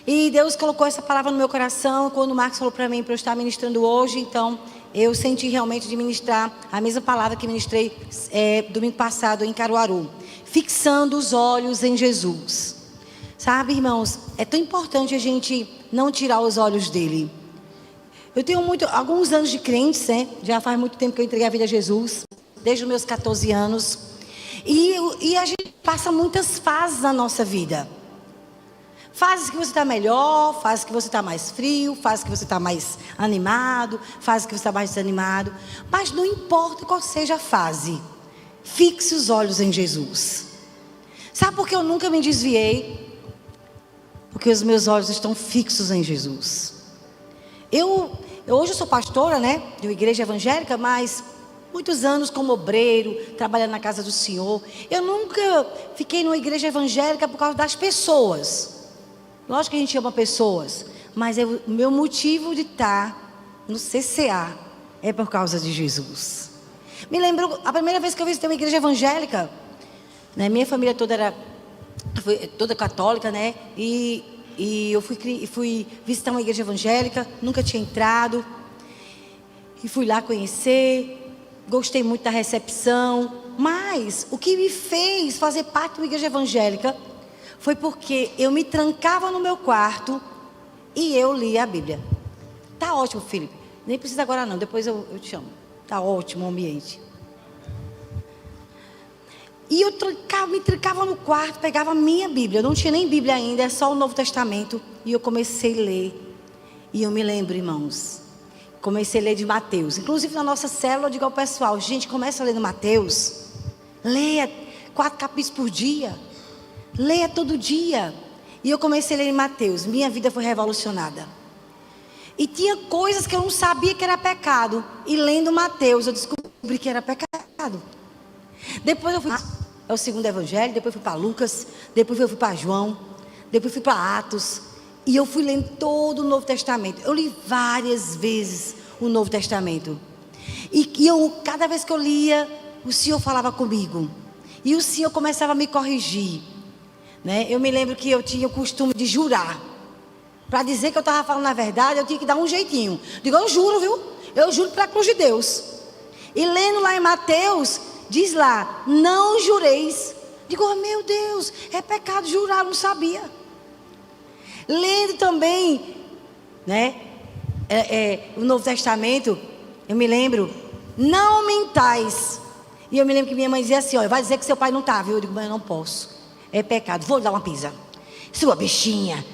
E Deus colocou essa palavra no meu coração quando o Marcos falou para mim para eu estar ministrando hoje. Então eu senti realmente de ministrar a mesma palavra que ministrei domingo passado em Caruaru, fixando os olhos em Jesus. Sabe, irmãos, é tão importante a gente não tirar os olhos dele. Eu tenho alguns anos de crente, né? Já faz muito tempo que eu entreguei a vida a Jesus, desde os meus 14 anos. E a gente passa muitas fases na nossa vida. Fases que você está melhor, fases que você está mais frio, fases que você está mais animado, fases que você está mais desanimado. Mas não importa qual seja a fase, fixe os olhos em Jesus. Sabe por que eu nunca me desviei? Porque os meus olhos estão fixos em Jesus. Hoje eu sou pastora, né, de uma igreja evangélica, mas muitos anos como obreiro, trabalhando na casa do Senhor. Eu nunca fiquei numa igreja evangélica por causa das pessoas. Lógico que a gente ama pessoas, mas o meu motivo de estar no CCA é por causa de Jesus. Me lembro, a primeira vez que eu visitei uma igreja evangélica, né, minha família toda foi toda católica, né, e eu fui visitar uma igreja evangélica, nunca tinha entrado, e fui lá conhecer, gostei muito da recepção, mas o que me fez fazer parte de uma igreja evangélica foi porque eu me trancava no meu quarto e eu lia a Bíblia. Tá ótimo, Felipe, nem precisa agora não, depois eu te chamo. Tá ótimo o ambiente. E eu me trancava no quarto, pegava a minha Bíblia. Eu não tinha nem Bíblia ainda, é só o Novo Testamento. E eu comecei a ler. E eu me lembro, irmãos, comecei a ler de Mateus. Inclusive na nossa célula eu digo ao pessoal: gente, começa a ler no Mateus. Leia 4 capítulos por dia. Leia todo dia. E eu comecei a ler em Mateus. Minha vida foi revolucionada. E tinha coisas que eu não sabia que era pecado. E lendo Mateus eu descobri que era pecado. Depois eu fui ao segundo evangelho, depois fui para Lucas, depois eu fui para João, depois fui para Atos, e eu fui lendo todo o Novo Testamento. Eu li várias vezes o Novo Testamento, e cada vez que eu lia, o Senhor falava comigo, e o Senhor começava a me corrigir, né? Eu me lembro que eu tinha o costume de jurar, para dizer que eu estava falando a verdade, eu tinha que dar um jeitinho. Digo, eu juro, viu? Eu juro para a cruz de Deus. E lendo lá em Mateus, diz lá, não jureis. Digo, oh, meu Deus, é pecado jurar, não sabia. Lendo também, né, o Novo Testamento, eu me lembro, não mentais. E eu me lembro que minha mãe dizia assim, ó, vai dizer que seu pai não está, viu? Eu digo, mãe, eu não posso, é pecado, vou dar uma pisa. Sua bichinha,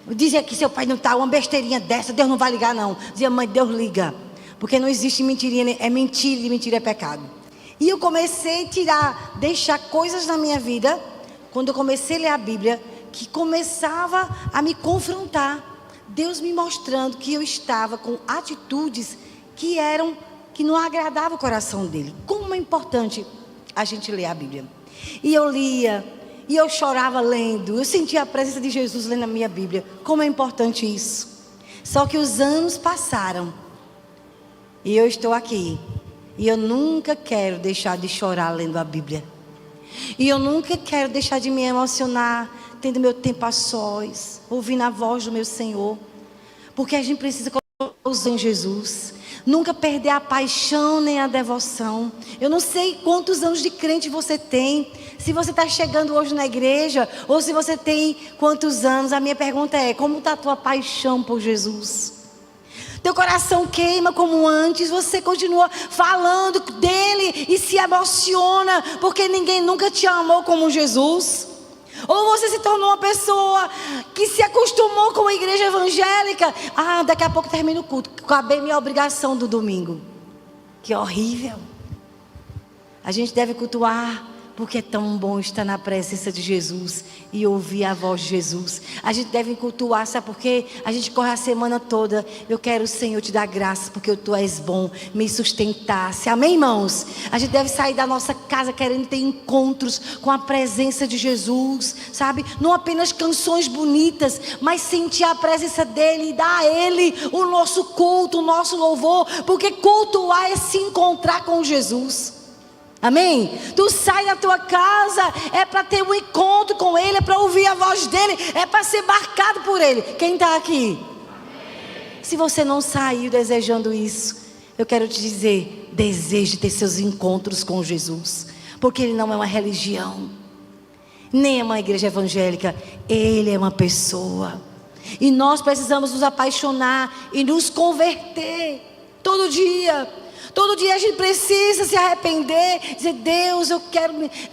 dizia que seu pai não está, uma besteirinha dessa, Deus não vai ligar não. Dizia, mãe, Deus liga, porque não existe mentirinha, é mentira e mentira é pecado. E eu comecei a deixar coisas na minha vida, quando eu comecei a ler a Bíblia, que começava a me confrontar. Deus me mostrando que eu estava com atitudes que não agradavam o coração dele. Como é importante a gente ler a Bíblia. E eu lia, e eu chorava lendo, eu sentia a presença de Jesus lendo a minha Bíblia. Como é importante isso. Só que os anos passaram, e eu estou aqui. E eu nunca quero deixar de chorar lendo a Bíblia. E eu nunca quero deixar de me emocionar, tendo meu tempo a sós, ouvindo a voz do meu Senhor. Porque a gente precisa colocar os olhos em Jesus. Nunca perder a paixão nem a devoção. Eu não sei quantos anos de crente você tem. Se você está chegando hoje na igreja, ou se você tem quantos anos. A minha pergunta é, como está a tua paixão por Jesus? Teu coração queima como antes, você continua falando dele e se emociona porque ninguém nunca te amou como Jesus? Ou você se tornou uma pessoa que se acostumou com a igreja evangélica? Ah, daqui a pouco termina o culto, acabei minha obrigação do domingo. Que horrível. A gente deve cultuar, porque é tão bom estar na presença de Jesus e ouvir a voz de Jesus. A gente deve cultuar, sabe por quê? A gente corre a semana toda. Eu quero, Senhor, te dar graça, porque Tu és bom, me sustentasse. Amém, irmãos? A gente deve sair da nossa casa querendo ter encontros com a presença de Jesus, sabe? Não apenas canções bonitas, mas sentir a presença dEle e dar a Ele o nosso culto, o nosso louvor. Porque cultuar é se encontrar com Jesus. Amém? Tu sai da tua casa, é para ter um encontro com Ele, é para ouvir a voz dEle, é para ser marcado por Ele. Quem está aqui? Amém. Se você não saiu desejando isso, eu quero te dizer, deseje ter seus encontros com Jesus. Porque Ele não é uma religião, nem é uma igreja evangélica, Ele é uma pessoa. E nós precisamos nos apaixonar e nos converter todo dia. Todo dia a gente precisa se arrepender, dizer: Deus, eu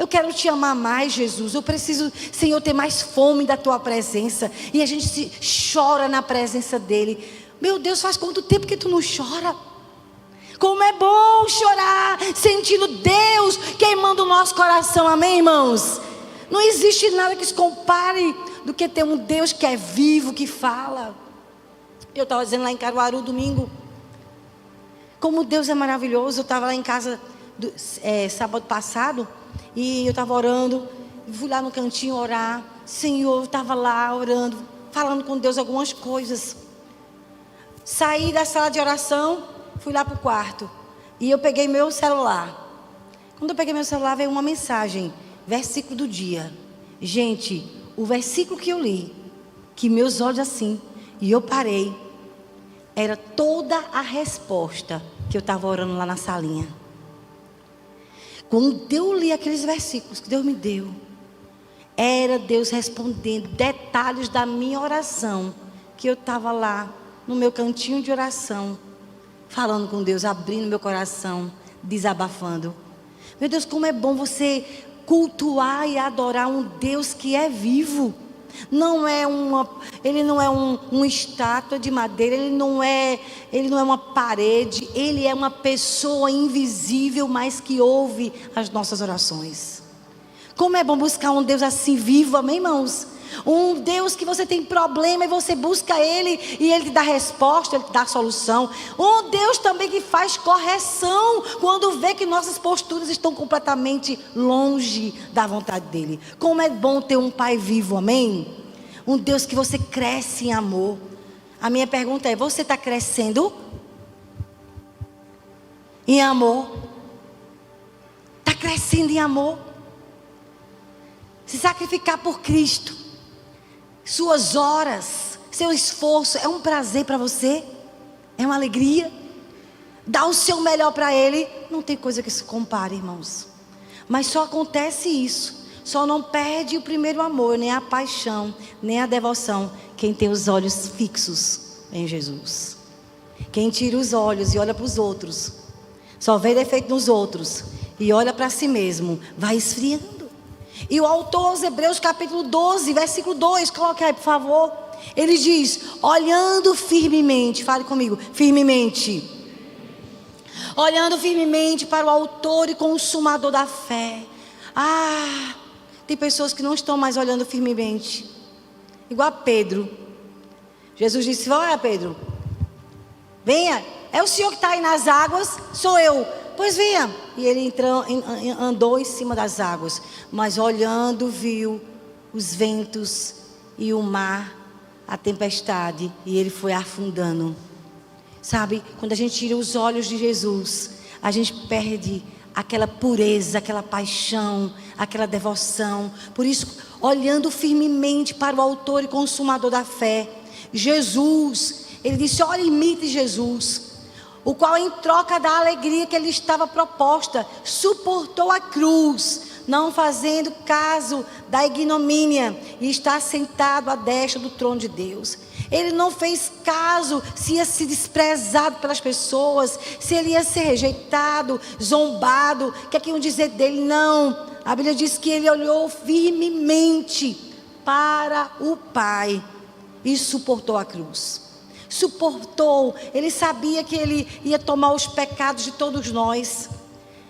quero te amar mais, Jesus. Eu preciso, Senhor, ter mais fome da tua presença. E a gente chora na presença dEle. Meu Deus, faz quanto tempo que tu não chora? Como é bom chorar, sentindo Deus queimando o nosso coração, amém, irmãos? Não existe nada que se compare do que ter um Deus que é vivo, que fala. Eu estava dizendo lá em Caruaru domingo, como Deus é maravilhoso. Eu estava lá em casa sábado passado, e eu estava orando, fui lá no cantinho orar. Senhor, eu estava lá orando, falando com Deus algumas coisas. Saí da sala de oração, fui lá para o quarto, e eu peguei meu celular. Quando eu peguei meu celular, veio uma mensagem, versículo do dia. Gente, o versículo que eu li, que meus olhos assim, e eu parei, era toda a resposta que eu estava orando lá na salinha. Quando eu li aqueles versículos que Deus me deu, era Deus respondendo detalhes da minha oração, que eu estava lá no meu cantinho de oração, falando com Deus, abrindo meu coração, desabafando. Meu Deus, como é bom você cultuar e adorar um Deus que é vivo. Ele não é uma estátua de madeira, ele não é uma parede, ele é uma pessoa invisível, mas que ouve as nossas orações. Como é bom buscar um Deus assim vivo, amém, irmãos? Um Deus que você tem problema e você busca Ele e Ele te dá resposta, Ele te dá solução. Um Deus também que faz correção quando vê que nossas posturas estão completamente longe da vontade dEle. Como é bom ter um Pai vivo, amém? Um Deus que você cresce em amor. A minha pergunta é: você está crescendo em amor? Está crescendo em amor? Se sacrificar por Cristo, suas horas, seu esforço, é um prazer para você? É uma alegria? Dar o seu melhor para Ele? Não tem coisa que se compare, irmãos. Mas só acontece isso, só não perde o primeiro amor, nem a paixão, nem a devoção, quem tem os olhos fixos em Jesus. Quem tira os olhos e olha para os outros, só vê defeito nos outros e olha para si mesmo, vai esfriando. E o autor aos Hebreus capítulo 12, versículo 2, coloque aí por favor. Ele diz: olhando firmemente, fale comigo, firmemente. Olhando firmemente para o autor e consumador da fé. Tem pessoas que não estão mais olhando firmemente. Igual a Pedro. Jesus disse: olha, Pedro, venha, é o Senhor que está aí nas águas, sou eu. Pois venha. E ele andou em cima das águas, mas olhando viu os ventos e o mar, a tempestade, e ele foi afundando. Sabe, quando a gente tira os olhos de Jesus, a gente perde aquela pureza, aquela paixão, aquela devoção. Por isso, olhando firmemente para o autor e consumador da fé, Jesus, ele disse: olha, imite Jesus, o qual em troca da alegria que lhe estava proposta, suportou a cruz, não fazendo caso da ignomínia, e está sentado à destra do trono de Deus. Ele não fez caso se ia ser desprezado pelas pessoas, se ele ia ser rejeitado, zombado, o que é que iam dizer dele? Não, a Bíblia diz que ele olhou firmemente para o Pai e suportou a cruz. Suportou, ele sabia que ele ia tomar os pecados de todos nós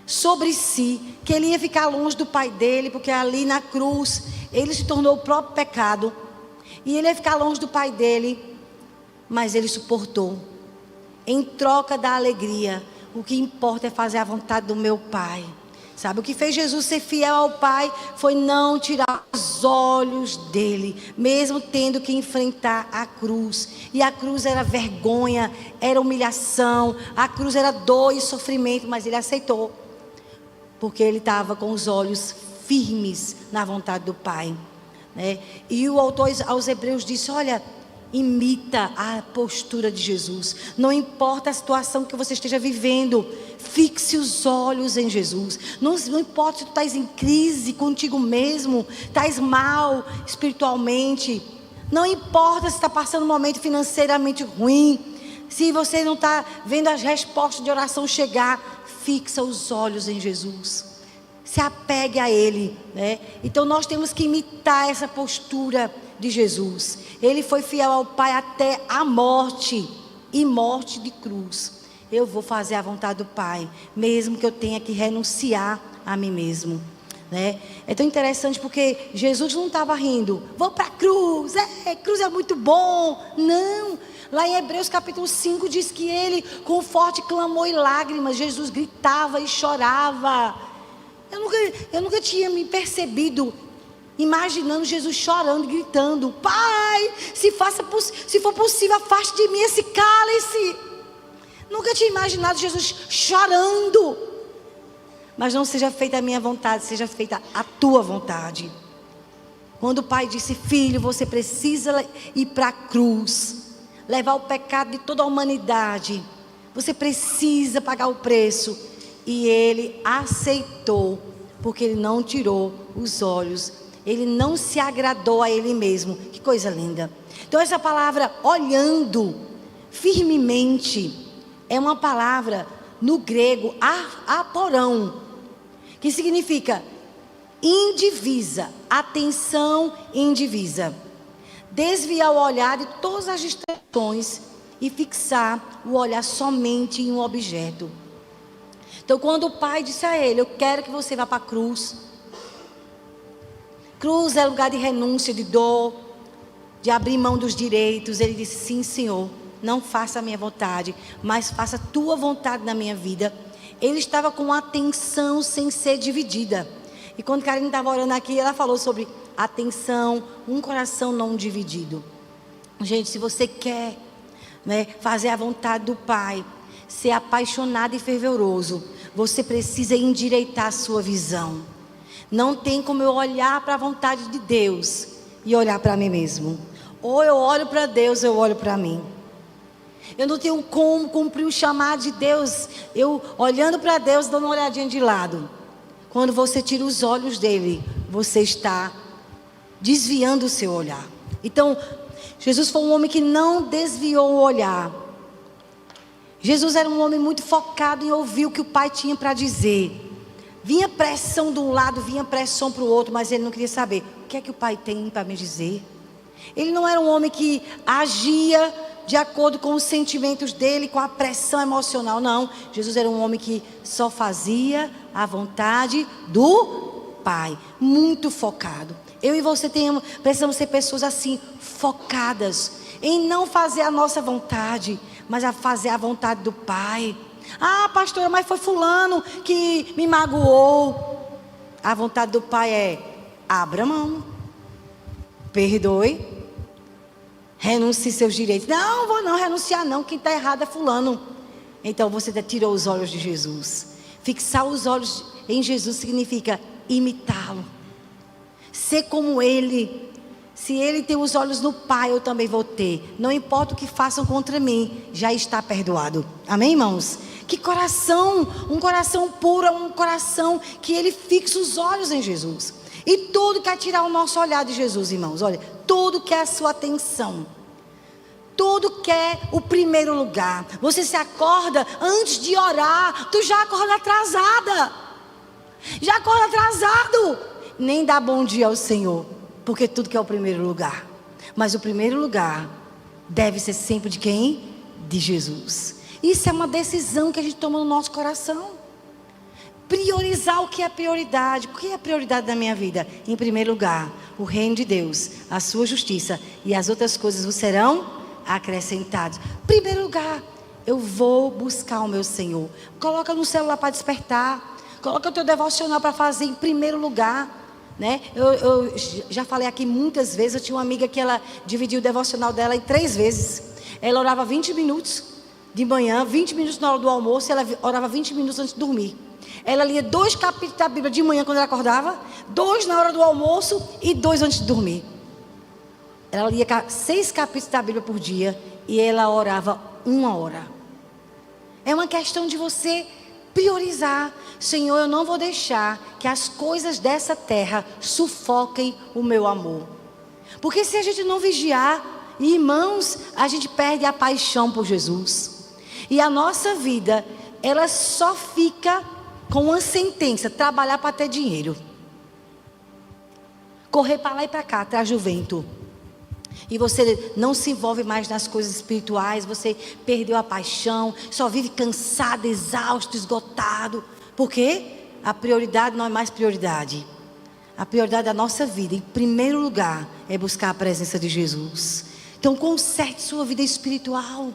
sobre si, que ele ia ficar longe do Pai dele, porque ali na cruz ele se tornou o próprio pecado, e ele ia ficar longe do Pai dele, mas ele suportou, em troca da alegria. O que importa é fazer a vontade do meu Pai. Sabe, o que fez Jesus ser fiel ao Pai foi não tirar os olhos dele, mesmo tendo que enfrentar a cruz. E a cruz era vergonha, era humilhação, a cruz era dor e sofrimento, mas ele aceitou. porque ele estava com os olhos firmes na vontade do Pai, né? E o autor aos Hebreus disse: olha, imita a postura de Jesus. Não importa a situação que você esteja vivendo, fixe os olhos em Jesus. Não importa se tu estás em crise contigo mesmo, estás mal espiritualmente, não importa se está passando um momento financeiramente ruim, se você não está vendo as respostas de oração chegar, fixa os olhos em Jesus, se apegue a Ele, né? Então nós temos que imitar essa postura de Jesus. Ele foi fiel ao Pai até a morte, e morte de cruz. Eu vou fazer a vontade do Pai, mesmo que eu tenha que renunciar a mim mesmo, né? É tão interessante porque Jesus não estava rindo, vou para a cruz, cruz é muito bom. Não, lá em Hebreus capítulo 5 diz que ele, com forte clamor e lágrimas, Jesus gritava e chorava. Eu nunca tinha me percebido imaginando Jesus chorando, gritando: Pai, se for possível, afaste de mim esse cálice. Nunca tinha imaginado Jesus chorando. Mas não seja feita a minha vontade, seja feita a tua vontade. Quando o Pai disse: filho, você precisa ir para a cruz, levar o pecado de toda a humanidade, você precisa pagar o preço. E ele aceitou, porque ele não tirou os olhos, ele não se agradou a ele mesmo. Que coisa linda. Então essa palavra olhando firmemente é uma palavra no grego aporão, que significa indivisa, atenção indivisa, desviar o olhar de todas as distrações e fixar o olhar somente em um objeto. Então quando o Pai disse a ele: eu quero que você vá para a cruz. Cruz é lugar de renúncia, de dor, de abrir mão dos direitos. Ele disse: sim, Senhor, não faça a minha vontade, mas faça a tua vontade na minha vida. Ele estava com atenção sem ser dividida. E quando Karine estava orando aqui, ela falou sobre atenção, um coração não dividido. Gente, se você quer, né, fazer a vontade do Pai, ser apaixonado e fervoroso, você precisa endireitar a sua visão. Não tem como eu olhar para a vontade de Deus e olhar para mim mesmo. Ou eu olho para Deus, ou eu olho para mim. Eu não tenho como cumprir o chamado de Deus, eu olhando para Deus, dando uma olhadinha de lado. Quando você tira os olhos dele, você está desviando o seu olhar. Então, Jesus foi um homem que não desviou o olhar. Jesus era um homem muito focado em ouvir o que o Pai tinha para dizer. Vinha pressão de um lado, vinha pressão para o outro, mas ele não queria saber o que é que o Pai tem para me dizer. Ele não era um homem que agia de acordo com os sentimentos dele, com a pressão emocional, não. Jesus era um homem que só fazia a vontade do Pai, muito focado. Eu e você precisamos ser pessoas assim, focadas em não fazer a nossa vontade, mas a fazer a vontade do Pai. Ah, pastora, mas foi fulano que me magoou. A vontade do Pai é: abra mão, perdoe, renuncie seus direitos. Não, vou não renunciar não, quem está errado é fulano. Então você tirou os olhos de Jesus. Fixar os olhos em Jesus significa imitá-lo, ser como Ele. Se Ele tem os olhos no Pai, eu também vou ter. Não importa o que façam contra mim, já está perdoado. Amém, irmãos? Que coração, um coração puro, um coração que ele fixa os olhos em Jesus. E tudo quer tirar o nosso olhar de Jesus, irmãos. Olha, tudo quer a sua atenção. Tudo quer o primeiro lugar. Você se acorda antes de orar, tu já acorda atrasada. Já acorda atrasado. Nem dá bom dia ao Senhor, porque tudo quer o primeiro lugar. Mas o primeiro lugar deve ser sempre de quem? De Jesus. Isso é uma decisão que a gente toma no nosso coração. Priorizar o que é prioridade. O que é a prioridade da minha vida? Em primeiro lugar, o reino de Deus, a sua justiça, e as outras coisas vos serão acrescentadas. Primeiro lugar, eu vou buscar o meu Senhor. Coloca no celular para despertar. Coloca o teu devocional para fazer em primeiro lugar, né? Eu já falei aqui muitas vezes. Eu tinha uma amiga que ela dividiu o devocional dela em 3 vezes. Ela orava 20 minutos de manhã, 20 minutos na hora do almoço, e ela orava 20 minutos antes de dormir. Ela lia 2 capítulos da Bíblia de manhã quando ela acordava, 2 na hora do almoço e 2 antes de dormir. Ela lia 6 capítulos da Bíblia por dia e ela orava 1 hora. É uma questão de você priorizar. Senhor, eu não vou deixar que as coisas dessa terra sufoquem o meu amor. Porque se a gente não vigiar, irmãos, a gente perde a paixão por Jesus. E a nossa vida, ela só fica com uma sentença: trabalhar para ter dinheiro. Correr para lá e para cá, atrás do vento. E você não se envolve mais nas coisas espirituais. Você perdeu a paixão. Só vive cansado, exausto, esgotado. Por quê? A prioridade não é mais prioridade. A prioridade da nossa vida, em primeiro lugar, é buscar a presença de Jesus. Então conserte sua vida espiritual.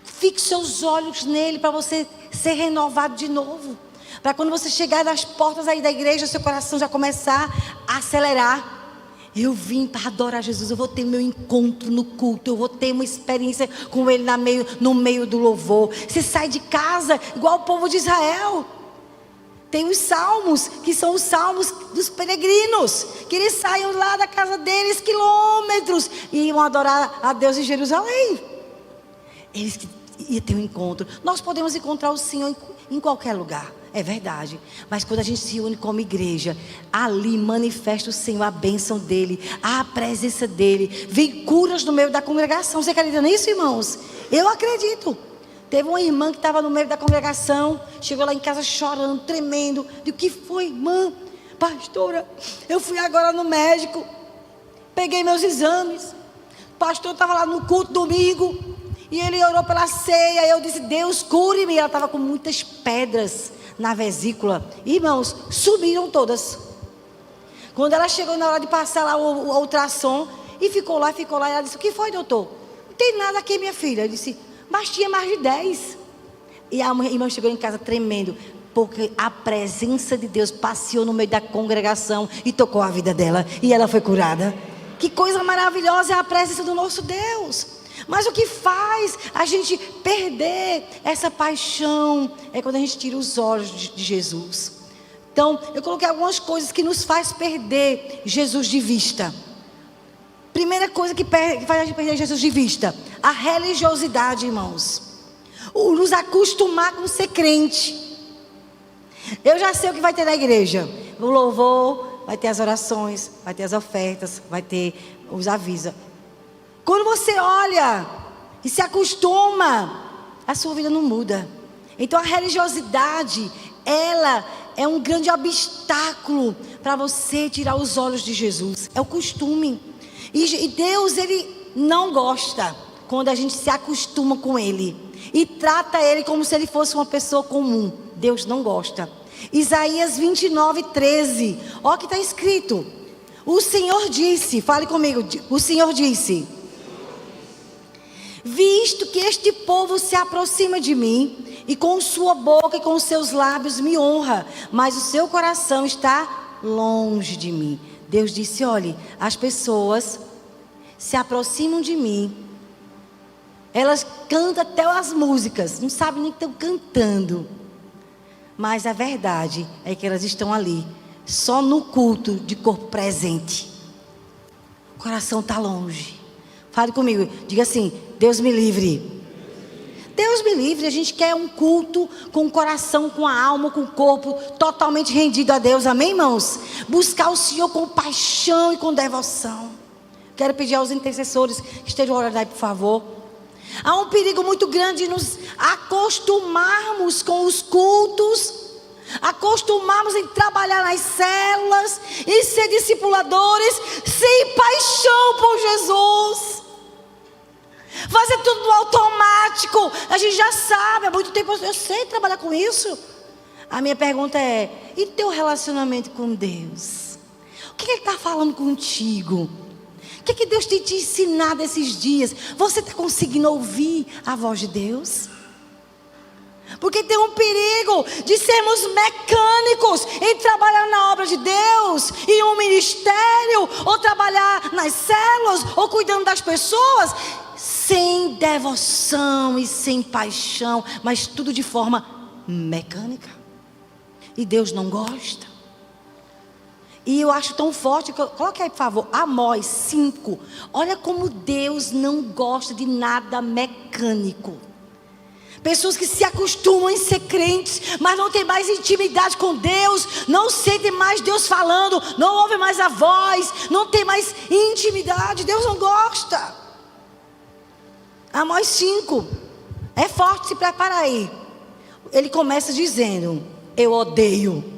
Fixe seus olhos nele para você ser renovado de novo. Para quando você chegar nas portas aí da igreja, seu coração já começar a acelerar. Eu vim para adorar Jesus, eu vou ter meu encontro no culto, eu vou ter uma experiência com Ele no meio do louvor. Você sai de casa igual o povo de Israel. Tem os salmos, que são os salmos dos peregrinos, que eles saiam lá da casa deles quilômetros e iam adorar a Deus em Jerusalém. Eles iam ter um encontro. Nós podemos encontrar o Senhor em qualquer lugar, é verdade. Mas quando a gente se une como igreja, ali manifesta o Senhor, a bênção dEle, a presença dEle. Vem curas no meio da congregação. Você acredita nisso, irmãos? Eu acredito. Teve uma irmã que estava no meio da congregação, chegou lá em casa chorando, tremendo. O que foi, irmã? Pastora, eu fui agora no médico, peguei meus exames. O pastor estava lá no culto domingo e ele orou pela ceia. Eu disse: Deus, cure-me. Ela estava com muitas pedras na vesícula. Irmãos, sumiram todas. Quando ela chegou na hora de passar lá o ultrassom, e ficou lá, ela disse: o que foi, doutor? Não tem nada aqui, minha filha. Eu disse: mas tinha mais de 10. E a irmã chegou em casa tremendo, porque a presença de Deus passeou no meio da congregação e tocou a vida dela, e ela foi curada. Que coisa maravilhosa é a presença do nosso Deus. Mas o que faz a gente perder essa paixão é quando a gente tira os olhos de Jesus. Então, eu coloquei algumas coisas que nos faz perder Jesus de vista. Primeira coisa que faz a gente perder Jesus de vista: a religiosidade, irmãos. Nos acostumar com ser crente. Eu já sei o que vai ter na igreja: o louvor, vai ter as orações, vai ter as ofertas, vai ter os avisos. Quando você olha e se acostuma, a sua vida não muda. Então a religiosidade, ela é um grande obstáculo para você tirar os olhos de Jesus. É o costume. E Deus, Ele não gosta quando a gente se acostuma com Ele e trata Ele como se Ele fosse uma pessoa comum. Deus não gosta. Isaías 29:13. Olha o que está escrito. O Senhor disse, fale comigo. O Senhor disse: visto que este povo se aproxima de mim, e com sua boca e com seus lábios me honra, mas o seu coração está longe de mim. Deus disse: olhe, as pessoas se aproximam de mim, elas cantam até as músicas, não sabem nem que estão cantando, mas a verdade é que elas estão ali só no culto de corpo presente. O coração está longe. Fale comigo, diga assim: Deus me livre. Deus me livre. A gente quer um culto com o coração, com a alma, com o corpo totalmente rendido a Deus, amém, irmãos? Buscar o Senhor com paixão e com devoção. Quero pedir aos intercessores que estejam orando aí, por favor. Há um perigo muito grande de nos acostumarmos com os cultos, acostumarmos em trabalhar nas células e ser discipuladores sem paixão por Jesus. Fazer tudo no automático. A gente já sabe, há muito tempo eu sei trabalhar com isso. A minha pergunta é: e teu relacionamento com Deus? O que Ele está falando contigo? O que Deus tem te ensinado esses dias? Você está conseguindo ouvir a voz de Deus? Porque tem um perigo de sermos mecânicos em trabalhar na obra de Deus, em um ministério, ou trabalhar nas células, ou cuidando das pessoas, sem devoção e sem paixão, mas tudo de forma mecânica. E Deus não gosta. E eu acho tão forte, coloque aí por favor, Amós 5. Olha como Deus não gosta de nada mecânico. Pessoas que se acostumam em ser crentes, mas não tem mais intimidade com Deus, não sentem mais Deus falando, não ouvem mais a voz, não tem mais intimidade. Deus não gosta. Amós 5, é forte, se prepara aí. Ele começa dizendo: eu odeio.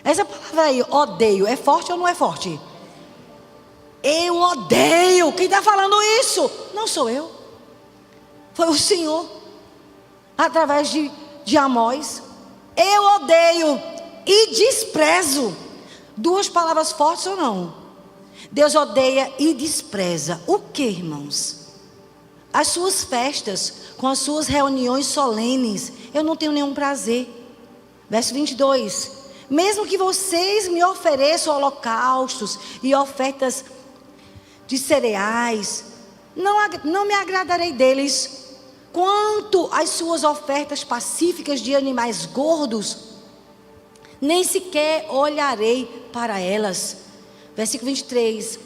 Essa palavra aí, odeio, é forte ou não é forte? Eu odeio. Quem está falando isso? Não sou eu, foi o Senhor, através de Amós. Eu odeio e desprezo. Duas palavras fortes ou não? Deus odeia e despreza o que, irmãos? As suas festas, com as suas reuniões solenes, eu não tenho nenhum prazer. Verso 22. Mesmo que vocês me ofereçam holocaustos e ofertas de cereais, não me agradarei deles. Quanto às suas ofertas pacíficas de animais gordos, nem sequer olharei para elas. Versículo 23,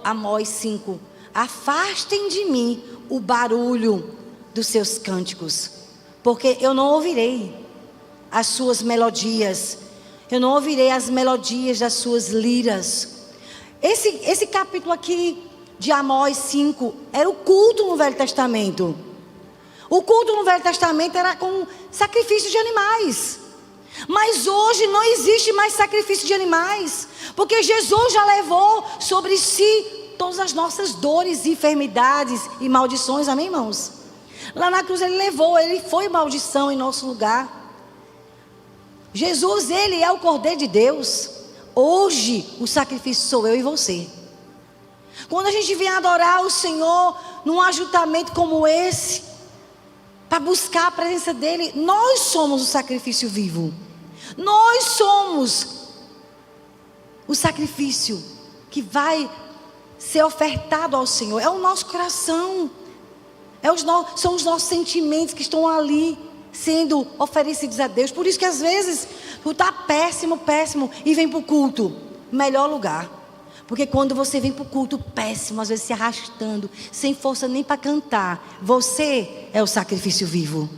Amós 5. Afastem de mim o barulho dos seus cânticos, porque eu não ouvirei as suas melodias, eu não ouvirei as melodias das suas liras. Esse capítulo aqui de Amós 5 era o culto no Velho Testamento. O culto no Velho Testamento era com sacrifício de animais. Mas hoje não existe mais sacrifício de animais, porque Jesus já levou sobre si todas as nossas dores, enfermidades e maldições, amém, irmãos? Lá na cruz ele levou, ele foi maldição em nosso lugar. Jesus, ele é o Cordeiro de Deus. Hoje o sacrifício sou eu e você. Quando a gente vem adorar o Senhor num ajuntamento como esse, para buscar a presença dele, nós somos o sacrifício vivo. Nós somos o sacrifício que vai ser ofertado ao Senhor. É o nosso coração, são os nossos sentimentos que estão ali sendo oferecidos a Deus. Por isso que às vezes tu está péssimo e vem para o culto, melhor lugar. Porque quando você vem para o culto péssimo, às vezes se arrastando, sem força nem para cantar, você é o sacrifício vivo.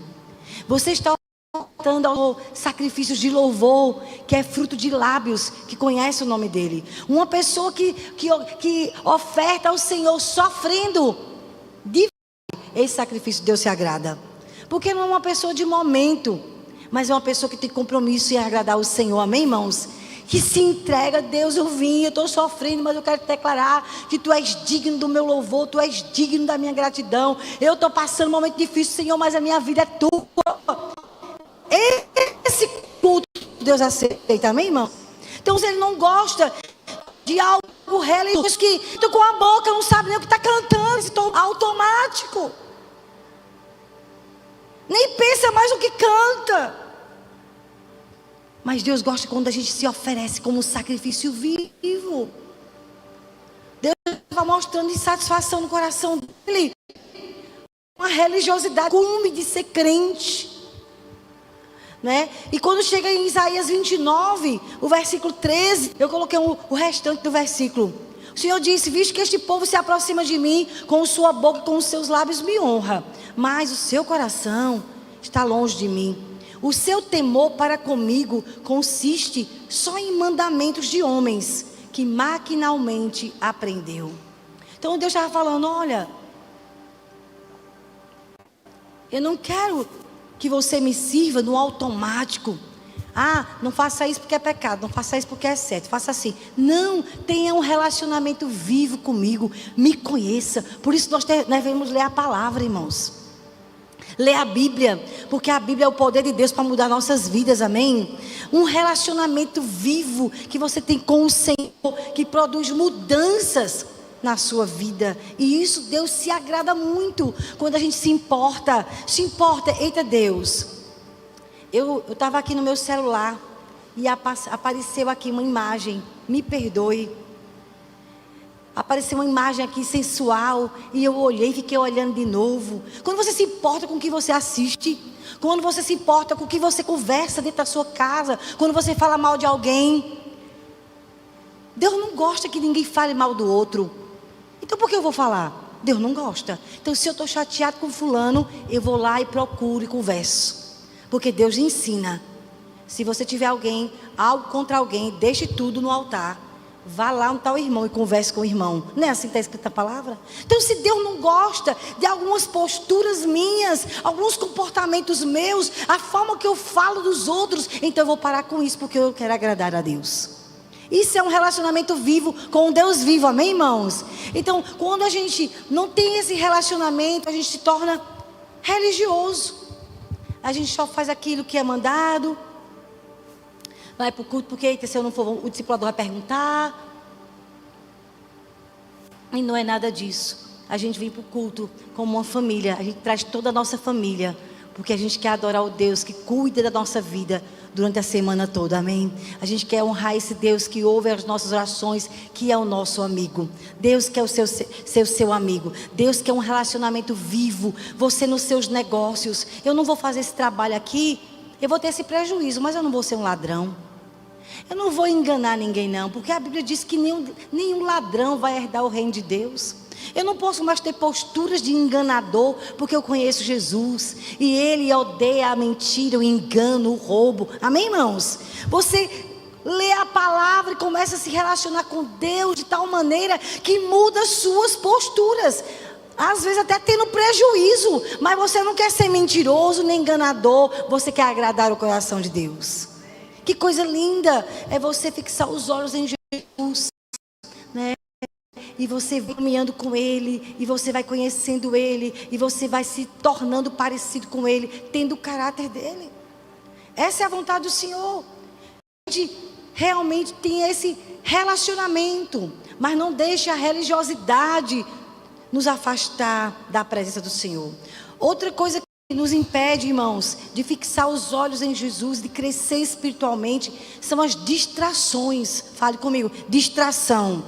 Você está ofertando ao sacrifício de louvor, que é fruto de lábios que conhece o nome dele. Uma pessoa que oferta ao Senhor sofrendo, esse sacrifício Deus se agrada. Porque não é uma pessoa de momento, mas é uma pessoa que tem compromisso em agradar o Senhor, amém, irmãos? Que se entrega. Deus, eu estou sofrendo, mas eu quero te declarar que tu és digno do meu louvor, tu és digno da minha gratidão. Eu estou passando um momento difícil, Senhor, mas a minha vida é tua. Esse culto Deus aceita, amém, irmão? Então ele não gosta de algo religioso que tu com a boca não sabe nem o que está cantando, se torna automático, nem pensa mais o que canta. Mas Deus gosta quando a gente se oferece como um sacrifício vivo. Deus estava mostrando insatisfação no coração dele, uma religiosidade, cume de ser crente, né? E quando chega em Isaías 29, o versículo 13, eu coloquei o restante do versículo. O Senhor disse: visto que este povo se aproxima de mim, com sua boca e com os seus lábios me honra, mas o seu coração está longe de mim. O seu temor para comigo consiste só em mandamentos de homens, que maquinalmente aprendeu. Então Deus estava falando: olha, eu não quero que você me sirva no automático. Não faça isso porque é pecado, não faça isso porque é certo, faça assim. Não, tenha um relacionamento vivo comigo, me conheça. Por isso nós devemos ler a palavra, irmãos. Ler a Bíblia, porque a Bíblia é o poder de Deus para mudar nossas vidas, amém? Um relacionamento vivo que você tem com o Senhor, que produz mudanças na sua vida. E isso Deus se agrada muito, quando a gente se importa. Eita Deus, eu estava aqui no meu celular e apareceu aqui uma imagem, me perdoe. apareceu uma imagem aqui sensual, e eu olhei e fiquei olhando de novo. Quando você se importa com o que você assiste, quando você se importa com o que você conversa dentro da sua casa, quando você fala mal de alguém, Deus não gosta que ninguém fale mal do outro. Então por que eu vou falar? Deus não gosta. Então se eu estou chateado com fulano, eu vou lá e procuro e converso. Porque Deus ensina. Se você tiver algo contra alguém, deixe tudo no altar. Vá lá onde está o irmão e converse com o irmão. Não é assim que está escrita a palavra? Então se Deus não gosta de algumas posturas minhas, alguns comportamentos meus, a forma que eu falo dos outros, então eu vou parar com isso, porque eu quero agradar a Deus. Isso é um relacionamento vivo com um Deus vivo, amém, irmãos? Então, quando a gente não tem esse relacionamento, a gente se torna religioso. A gente só faz aquilo que é mandado. Vai para o culto, porque se eu não for, o discipulador vai perguntar. E não é nada disso. A gente vem para o culto como uma família. A gente traz toda a nossa família, porque a gente quer adorar o Deus que cuida da nossa vida durante a semana toda, amém? A gente quer honrar esse Deus que ouve as nossas orações, que é o nosso amigo. Deus que é o seu amigo. Deus que é um relacionamento vivo. Você nos seus negócios. Eu não vou fazer esse trabalho aqui, eu vou ter esse prejuízo, mas eu não vou ser um ladrão. Eu não vou enganar ninguém não, porque a Bíblia diz que nenhum ladrão vai herdar o reino de Deus. Eu não posso mais ter posturas de enganador, porque eu conheço Jesus. E Ele odeia a mentira, o engano, o roubo. Amém, irmãos? Você lê a palavra e começa a se relacionar com Deus de tal maneira que muda suas posturas. Às vezes até tendo prejuízo, mas você não quer ser mentiroso nem enganador. Você quer agradar o coração de Deus. Que coisa linda é você fixar os olhos em Jesus, né? E você vai caminhando com Ele, e você vai conhecendo Ele, e você vai se tornando parecido com Ele, tendo o caráter dEle. Essa é a vontade do Senhor. A gente realmente tem esse relacionamento, mas não deixe a religiosidade nos afastar da presença do Senhor. Outra coisa que nos impede, irmãos, de fixar os olhos em Jesus, de crescer espiritualmente, são as distrações. Fale comigo, distração.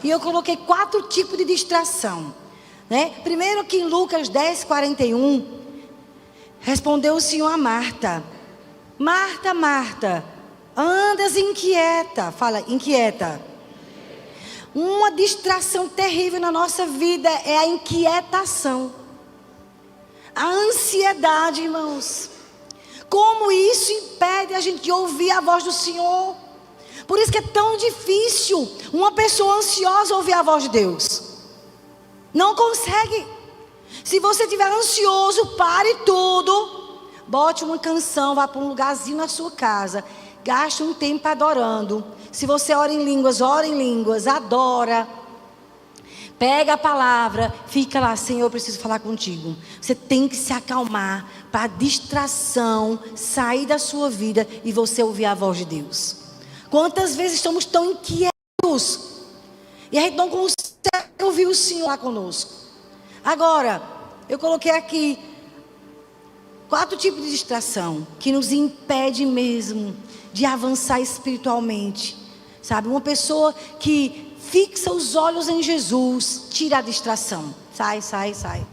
E eu coloquei 4 tipos de distração, né? Primeiro que em Lucas 10:41, respondeu o Senhor a Marta: Marta, Marta, andas inquieta. Fala, inquieta. Uma distração terrível na nossa vida é a inquietação, a ansiedade, irmãos. Como isso impede a gente de ouvir a voz do Senhor? Por isso que é tão difícil uma pessoa ansiosa ouvir a voz de Deus. Não consegue. Se você estiver ansioso, pare tudo. Bote uma canção, vá para um lugarzinho na sua casa. Gaste um tempo adorando. Se você ora em línguas, adora. Pega a palavra, fica lá, Senhor, eu preciso falar contigo. Você tem que se acalmar para a distração sair da sua vida e você ouvir a voz de Deus. Quantas vezes estamos tão inquietos e a gente não consegue ouvir o Senhor lá conosco. Agora, eu coloquei aqui 4 tipos de distração que nos impede mesmo de avançar espiritualmente. Sabe, uma pessoa que fixa os olhos em Jesus, tira a distração. Sai.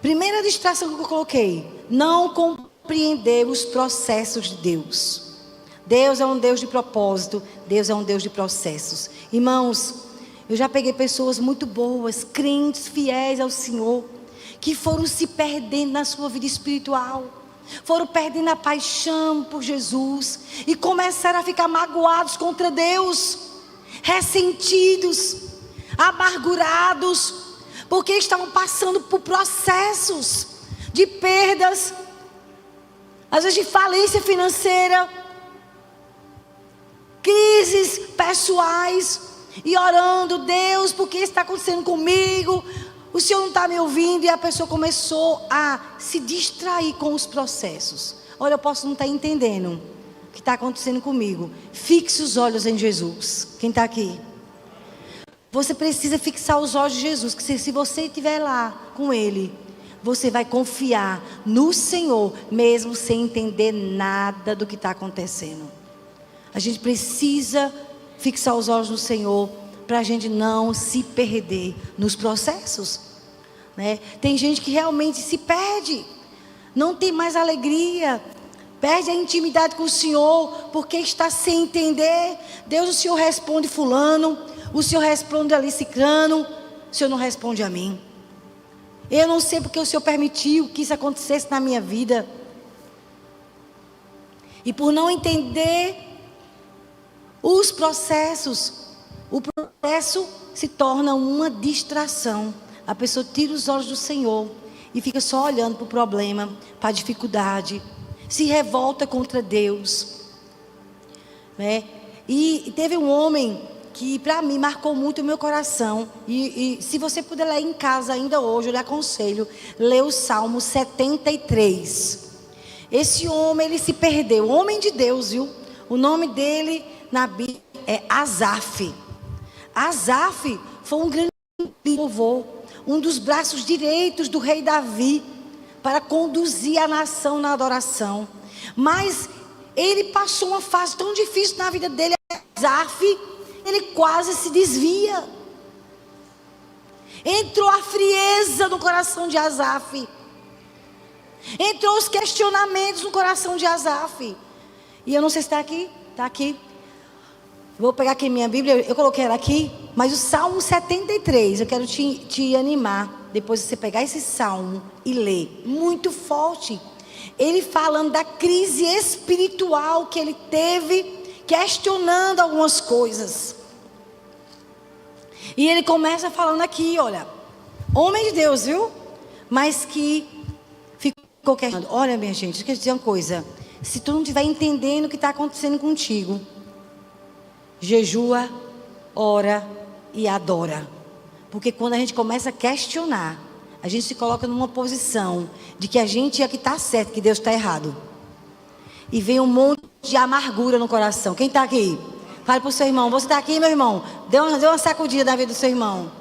Primeira distração que eu coloquei: não compreender os processos de Deus. Deus é um Deus de propósito, Deus é um Deus de processos. Irmãos, eu já peguei pessoas muito boas, crentes, fiéis ao Senhor, que foram se perdendo na sua vida espiritual, foram perdendo a paixão por Jesus e começaram a ficar magoados contra Deus, ressentidos, amargurados, porque estavam passando por processos de perdas, às vezes de falência financeira, crises pessoais, e orando: Deus, por que está acontecendo comigo? O Senhor não está me ouvindo. E a pessoa começou a se distrair com os processos. Olha, eu posso não estar entendendo o que está acontecendo comigo. Fixe os olhos em Jesus. Quem está aqui? Você precisa fixar os olhos de Jesus, que se você estiver lá com Ele, você vai confiar no Senhor, mesmo sem entender nada do que está acontecendo. A gente precisa fixar os olhos no Senhor, para a gente não se perder nos processos, né? Tem gente que realmente se perde, não tem mais alegria, perde a intimidade com o Senhor, porque está sem entender. Deus, o Senhor responde fulano, o Senhor responde ali ciclano, o Senhor não responde a mim. Eu não sei porque o Senhor permitiu que isso acontecesse na minha vida. E por não entender os processos, o processo se torna uma distração. A pessoa tira os olhos do Senhor e fica só olhando para o problema, para a dificuldade, se revolta contra Deus, né? E teve um homem que para mim marcou muito o meu coração, e se você puder ler em casa ainda hoje, eu lhe aconselho, ler o Salmo 73. Esse homem, ele se perdeu, homem de Deus, viu? O nome dele na Bíblia é Asaf. Asaf foi um grande louvor, um dos braços direitos do rei Davi, para conduzir a nação na adoração. Mas ele passou uma fase tão difícil na vida dele, Asaf, ele quase se desvia. Entrou a frieza no coração de Asaf. Entrou os questionamentos no coração de Asaf. E eu não sei se está aqui. Está aqui. Vou pegar aqui minha Bíblia. Eu coloquei ela aqui. Mas o Salmo 73. Eu quero te animar. Depois de você pegar esse salmo e ler. Muito forte. Ele falando da crise espiritual que ele teve, questionando algumas coisas. E ele começa falando aqui, olha, homem de Deus, viu? Mas que ficou questionando. Olha, minha gente, eu quero dizer uma coisa. Se tu não estiver entendendo o que está acontecendo contigo, jejua, ora e adora. Porque quando a gente começa a questionar, a gente se coloca numa posição de que a gente é que está certo, que Deus está errado. E vem um monte de amargura no coração. Quem está aqui? Fale para o seu irmão. Você está aqui, meu irmão? Dê uma sacudida na vida do seu irmão.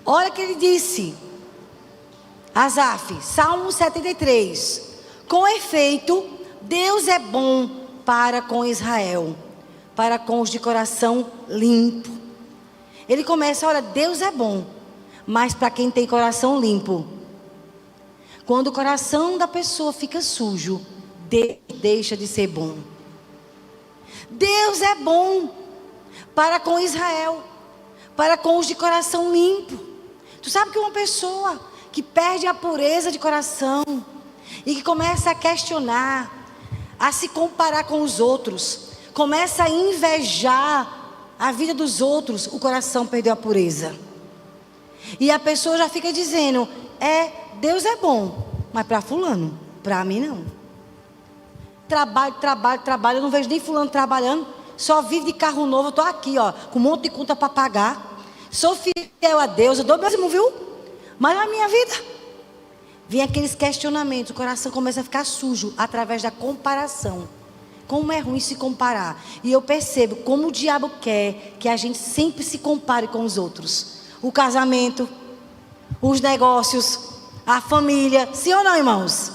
Olha o que ele disse. Asaf, Salmo 73. Com efeito, Deus é bom para com Israel, para com os de coração limpo. Ele começa, olha, Deus é bom, mas para quem tem coração limpo. Quando o coração da pessoa fica sujo, Deus deixa de ser bom. Deus é bom para com Israel, para com os de coração limpo. Tu sabe que uma pessoa que perde a pureza de coração e que começa a questionar, a se comparar com os outros, começa a invejar a vida dos outros, o coração perdeu a pureza. E a pessoa já fica dizendo, Deus é bom, mas para fulano, para mim não. Trabalho, eu não vejo nem fulano trabalhando, só vive de carro novo, eu estou aqui, ó, com um monte de conta para pagar. Sou fiel a Deus, eu dou mesmo, viu? Mas na minha vida, vem aqueles questionamentos, o coração começa a ficar sujo, através da comparação. Como é ruim se comparar. E eu percebo como o diabo quer que a gente sempre se compare com os outros. O casamento, os negócios, a família. Sim ou não, irmãos?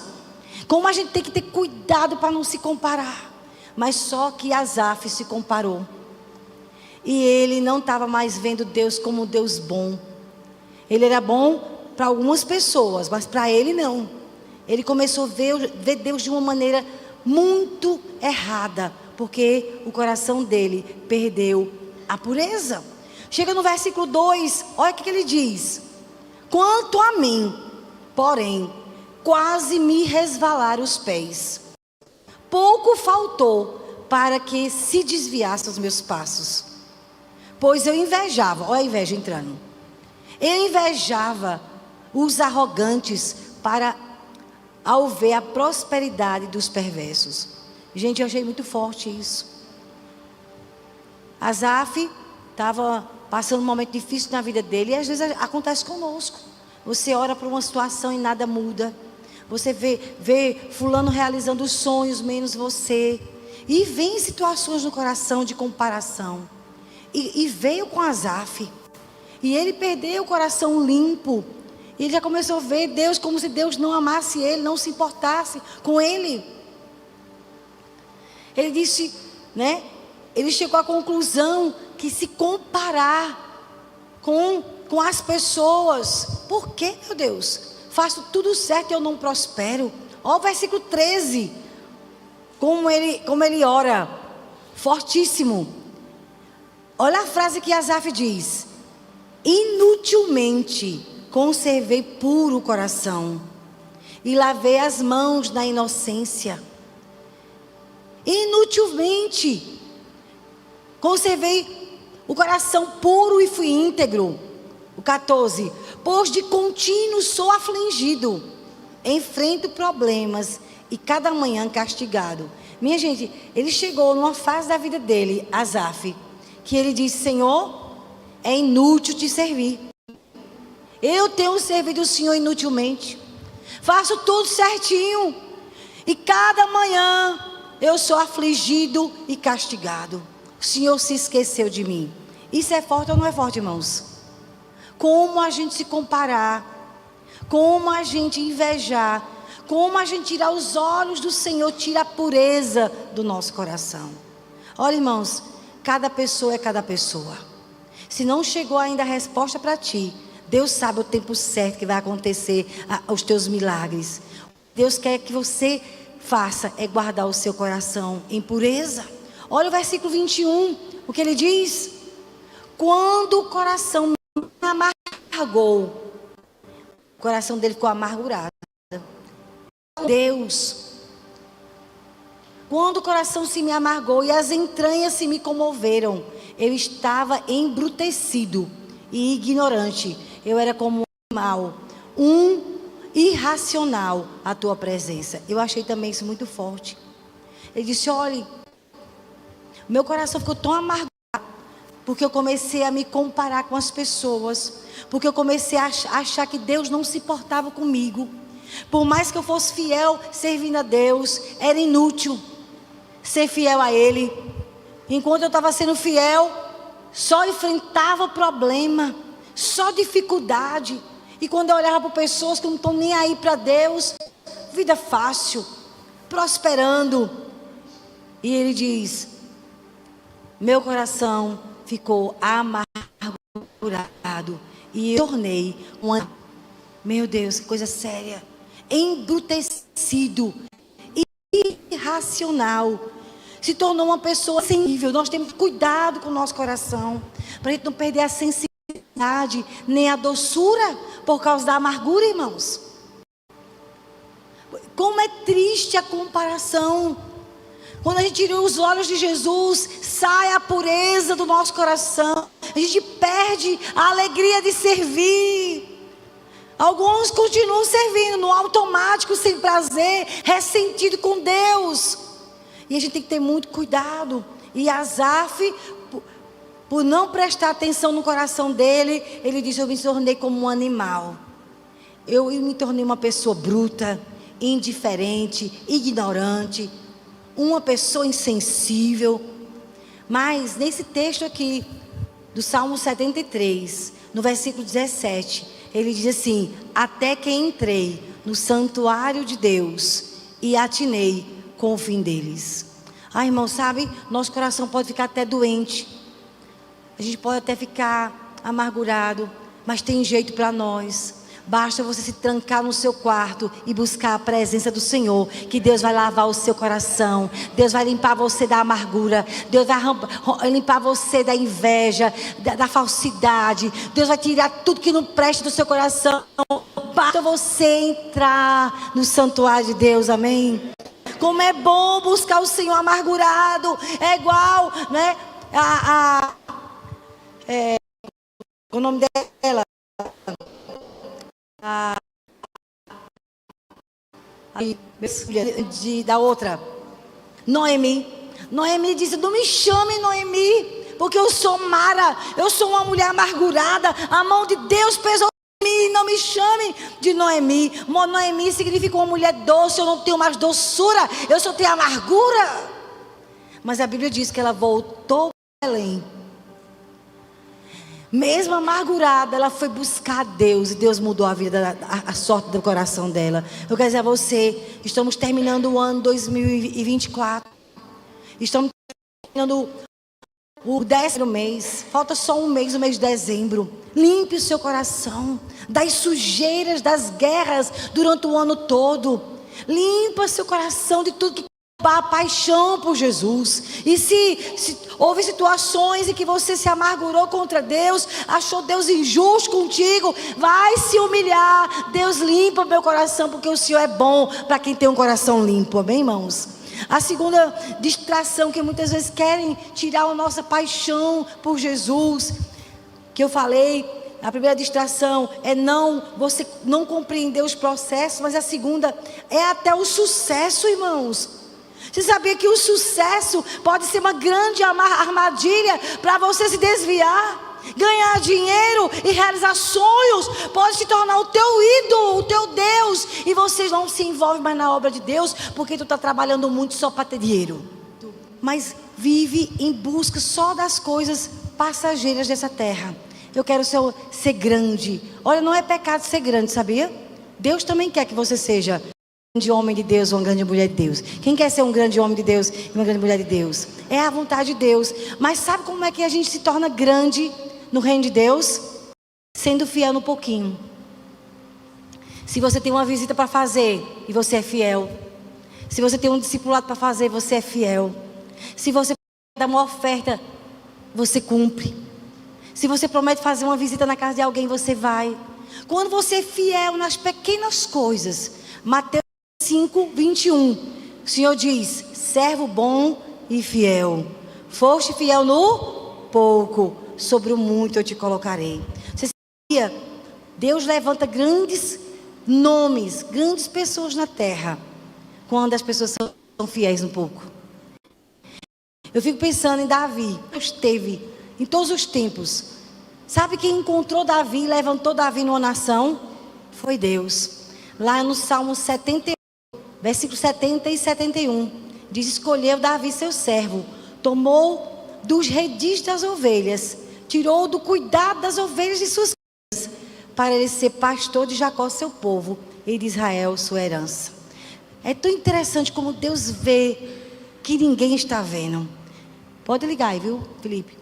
Como a gente tem que ter cuidado para não se comparar. Mas só que Asaf se comparou. E ele não estava mais vendo Deus como um Deus bom. Ele era bom para algumas pessoas, mas para ele não. Ele começou a ver Deus de uma maneira muito errada, porque o coração dele perdeu a pureza. Chega no versículo 2, olha o que ele diz. Quanto a mim, porém, quase me resvalaram os pés. Pouco faltou para que se desviassem os meus passos. Pois eu invejava, olha a inveja entrando. Eu invejava os arrogantes ao ver a prosperidade dos perversos. Gente, eu achei muito forte isso. Asaf estava passando um momento difícil na vida dele, e às vezes acontece conosco. Você ora por uma situação e nada muda. Você vê fulano realizando os sonhos, menos você. E vem situações no coração de comparação. E veio com Asaf. E ele perdeu o coração limpo. E ele já começou a ver Deus como se Deus não amasse ele, não se importasse com ele. Ele disse, né? ele chegou à conclusão que se comparar com as pessoas, por que, meu Deus? Faço tudo certo e eu não prospero. Olha o versículo 13, como ele ora, fortíssimo. Olha a frase que Asaf diz: inutilmente conservei puro o coração e lavei as mãos na inocência. Inutilmente conservei o coração puro e fui íntegro. O 14, pois de contínuo sou afligido, enfrento problemas e cada manhã castigado. Minha gente, ele chegou numa fase da vida dele, Asaf, que ele disse: Senhor, é inútil te servir. Eu tenho servido o Senhor inutilmente. Faço tudo certinho. E cada manhã eu sou afligido e castigado. O Senhor se esqueceu de mim. Isso é forte ou não é forte, irmãos? Como a gente se comparar, como a gente invejar, como a gente tirar os olhos do Senhor, tira a pureza do nosso coração. Olha, irmãos, cada pessoa é cada pessoa. Se não chegou ainda a resposta para ti, Deus sabe o tempo certo que vai acontecer os teus milagres. Deus quer que você faça é guardar o seu coração em pureza. Olha o versículo 21, o que ele diz: quando o coração amargou, o coração dele ficou amargurado. Deus, quando o coração se me amargou e as entranhas se me comoveram, eu estava embrutecido e ignorante. Eu era como um animal, irracional à tua presença. Eu achei também isso muito forte. Ele disse: olhe, meu coração ficou tão amargurado, porque eu comecei a me comparar com as pessoas, porque eu comecei a achar que Deus não se importava comigo. Por mais que eu fosse fiel servindo a Deus, era inútil ser fiel a Ele. Enquanto eu estava sendo fiel, só enfrentava problema, só dificuldade. E quando eu olhava para pessoas que não estão nem aí para Deus, vida fácil, prosperando. E ele diz: meu coração ficou amargurado e eu tornei meu Deus, que coisa séria, embrutecido, irracional. Se tornou uma pessoa sensível. Nós temos cuidado com o nosso coração, para a gente não perder a sensibilidade, nem a doçura, por causa da amargura, irmãos. Como é triste a comparação. Quando a gente tira os olhos de Jesus, sai a pureza do nosso coração. A gente perde a alegria de servir. Alguns continuam servindo no automático, sem prazer, ressentido com Deus. E a gente tem que ter muito cuidado. E Asaf, por não prestar atenção no coração dele, ele disse: eu me tornei como um animal. Eu me tornei uma pessoa bruta, indiferente, ignorante, uma pessoa insensível. Mas nesse texto aqui, do Salmo 73, no versículo 17, ele diz assim: até que entrei no santuário de Deus e atinei com o fim deles. Irmão, sabe, nosso coração pode ficar até doente, a gente pode até ficar amargurado, mas tem jeito para nós. Basta você se trancar no seu quarto e buscar a presença do Senhor, que Deus vai lavar o seu coração. Deus vai limpar você da amargura. Deus vai limpar você da inveja, da falsidade. Deus vai tirar tudo que não presta do seu coração. Basta você entrar no santuário de Deus, amém? Como é bom buscar o Senhor amargurado. É igual, né? O nome dela? Da outra, Noemi disse: não me chame Noemi, porque eu sou Mara, eu sou uma mulher amargurada, a mão de Deus pesou em mim, não me chame de Noemi. Noemi significa uma mulher doce. Eu não tenho mais doçura, eu só tenho amargura. Mas a Bíblia diz que ela voltou para Belém. Mesmo amargurada, ela foi buscar Deus, e Deus mudou a vida, a sorte do coração dela. Eu quero dizer a você, estamos terminando o ano 2024. Estamos terminando o 10º mês, falta só um mês, o mês de dezembro. Limpe o seu coração das sujeiras, das guerras durante o ano todo. Limpa seu coração de tudo que a paixão por Jesus. E se houve situações em que você se amargurou contra Deus, achou Deus injusto contigo, vai se humilhar. Deus, limpa meu coração, porque o Senhor é bom para quem tem um coração limpo, amém, irmãos? A segunda distração que muitas vezes querem tirar a nossa paixão por Jesus, que eu falei, a primeira distração é você não compreender os processos, mas a segunda é até o sucesso, irmãos. Você sabia que o sucesso pode ser uma grande armadilha para você se desviar? Ganhar dinheiro e realizar sonhos pode se tornar o teu ídolo, o teu Deus, e você não se envolve mais na obra de Deus, porque tu está trabalhando muito só para ter dinheiro. Mas vive em busca só das coisas passageiras dessa terra. Eu quero ser grande. Olha, não é pecado ser grande, sabia? Deus também quer que você seja um grande homem de Deus ou uma grande mulher de Deus. Quem quer ser um grande homem de Deus e uma grande mulher de Deus? É a vontade de Deus. Mas sabe como é que a gente se torna grande no reino de Deus? Sendo fiel no pouquinho. Se você tem uma visita para fazer e você é fiel. Se você tem um discipulado para fazer, você é fiel. Se você dá uma oferta, você cumpre. Se você promete fazer uma visita na casa de alguém, você vai. Quando você é fiel nas pequenas coisas. Mateus 5:21. O Senhor diz: servo bom e fiel. Foste fiel no pouco, sobre o muito eu te colocarei. Você sabia? Deus levanta grandes nomes, grandes pessoas na terra, quando as pessoas são fiéis no pouco. Eu fico pensando em Davi. Deus teve em todos os tempos. Sabe quem encontrou Davi e levantou Davi numa nação? Foi Deus. Lá no Salmo 71, versículos 70 e 71. Diz: escolheu Davi seu servo, tomou dos redis das ovelhas, tirou do cuidado das ovelhas de suas casas, para ele ser pastor de Jacó seu povo, e de Israel sua herança. É tão interessante como Deus vê que ninguém está vendo. Pode ligar aí, viu, Felipe?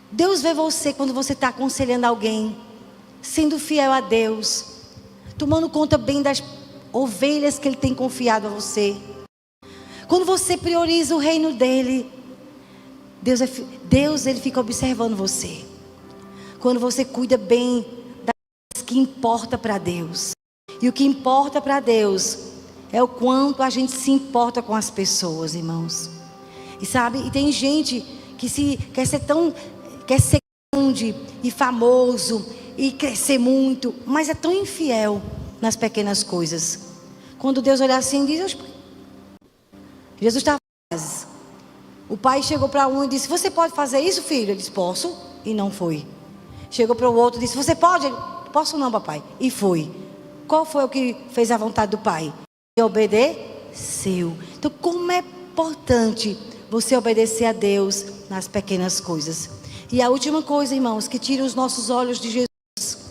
Deus vê você quando você está aconselhando alguém, sendo fiel a Deus, tomando conta bem das ovelhas que Ele tem confiado a você. Quando você prioriza o reino dEle, Deus Ele fica observando você. Quando você cuida bem das coisas que importa para Deus. E o que importa para Deus é o quanto a gente se importa com as pessoas, irmãos. E sabe, e tem gente que quer ser grande e famoso e crescer muito, mas é tão infiel nas pequenas coisas. Quando Deus olha assim, diz: Jesus estava em casa. O pai chegou para um e disse: você pode fazer isso, filho? Ele disse: posso. E não foi. Chegou para o outro e disse: você pode? Ele: posso não, papai. E foi. Qual foi o que fez a vontade do pai? E obedeceu. Então, como é importante você obedecer a Deus nas pequenas coisas. E a última coisa, irmãos, que tira os nossos olhos de Jesus,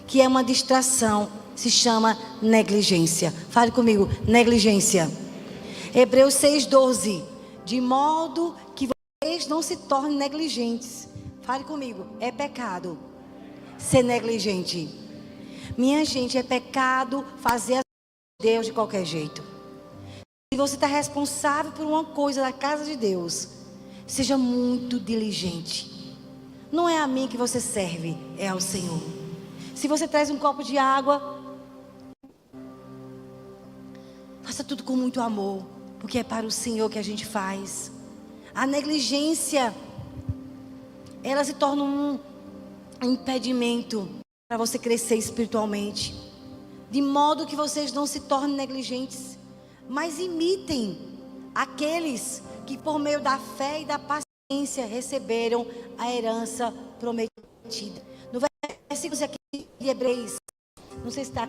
que é uma distração, se chama negligência. Fale comigo: negligência. Hebreus 6:12. De modo que vocês não se tornem negligentes. Fale comigo: é pecado ser negligente. Minha gente, é pecado fazer as coisas de Deus de qualquer jeito. Se você está responsável por uma coisa da casa de Deus, seja muito diligente. Não é a mim que você serve, é ao Senhor. Se você traz um copo de água, faça tudo com muito amor, porque é para o Senhor que a gente faz. A negligência, ela se torna um impedimento para você crescer espiritualmente. De modo que vocês não se tornem negligentes, mas imitem aqueles que por meio da fé e da paciência receberam a herança prometida. No versículo aqui de Hebreus, não sei se está,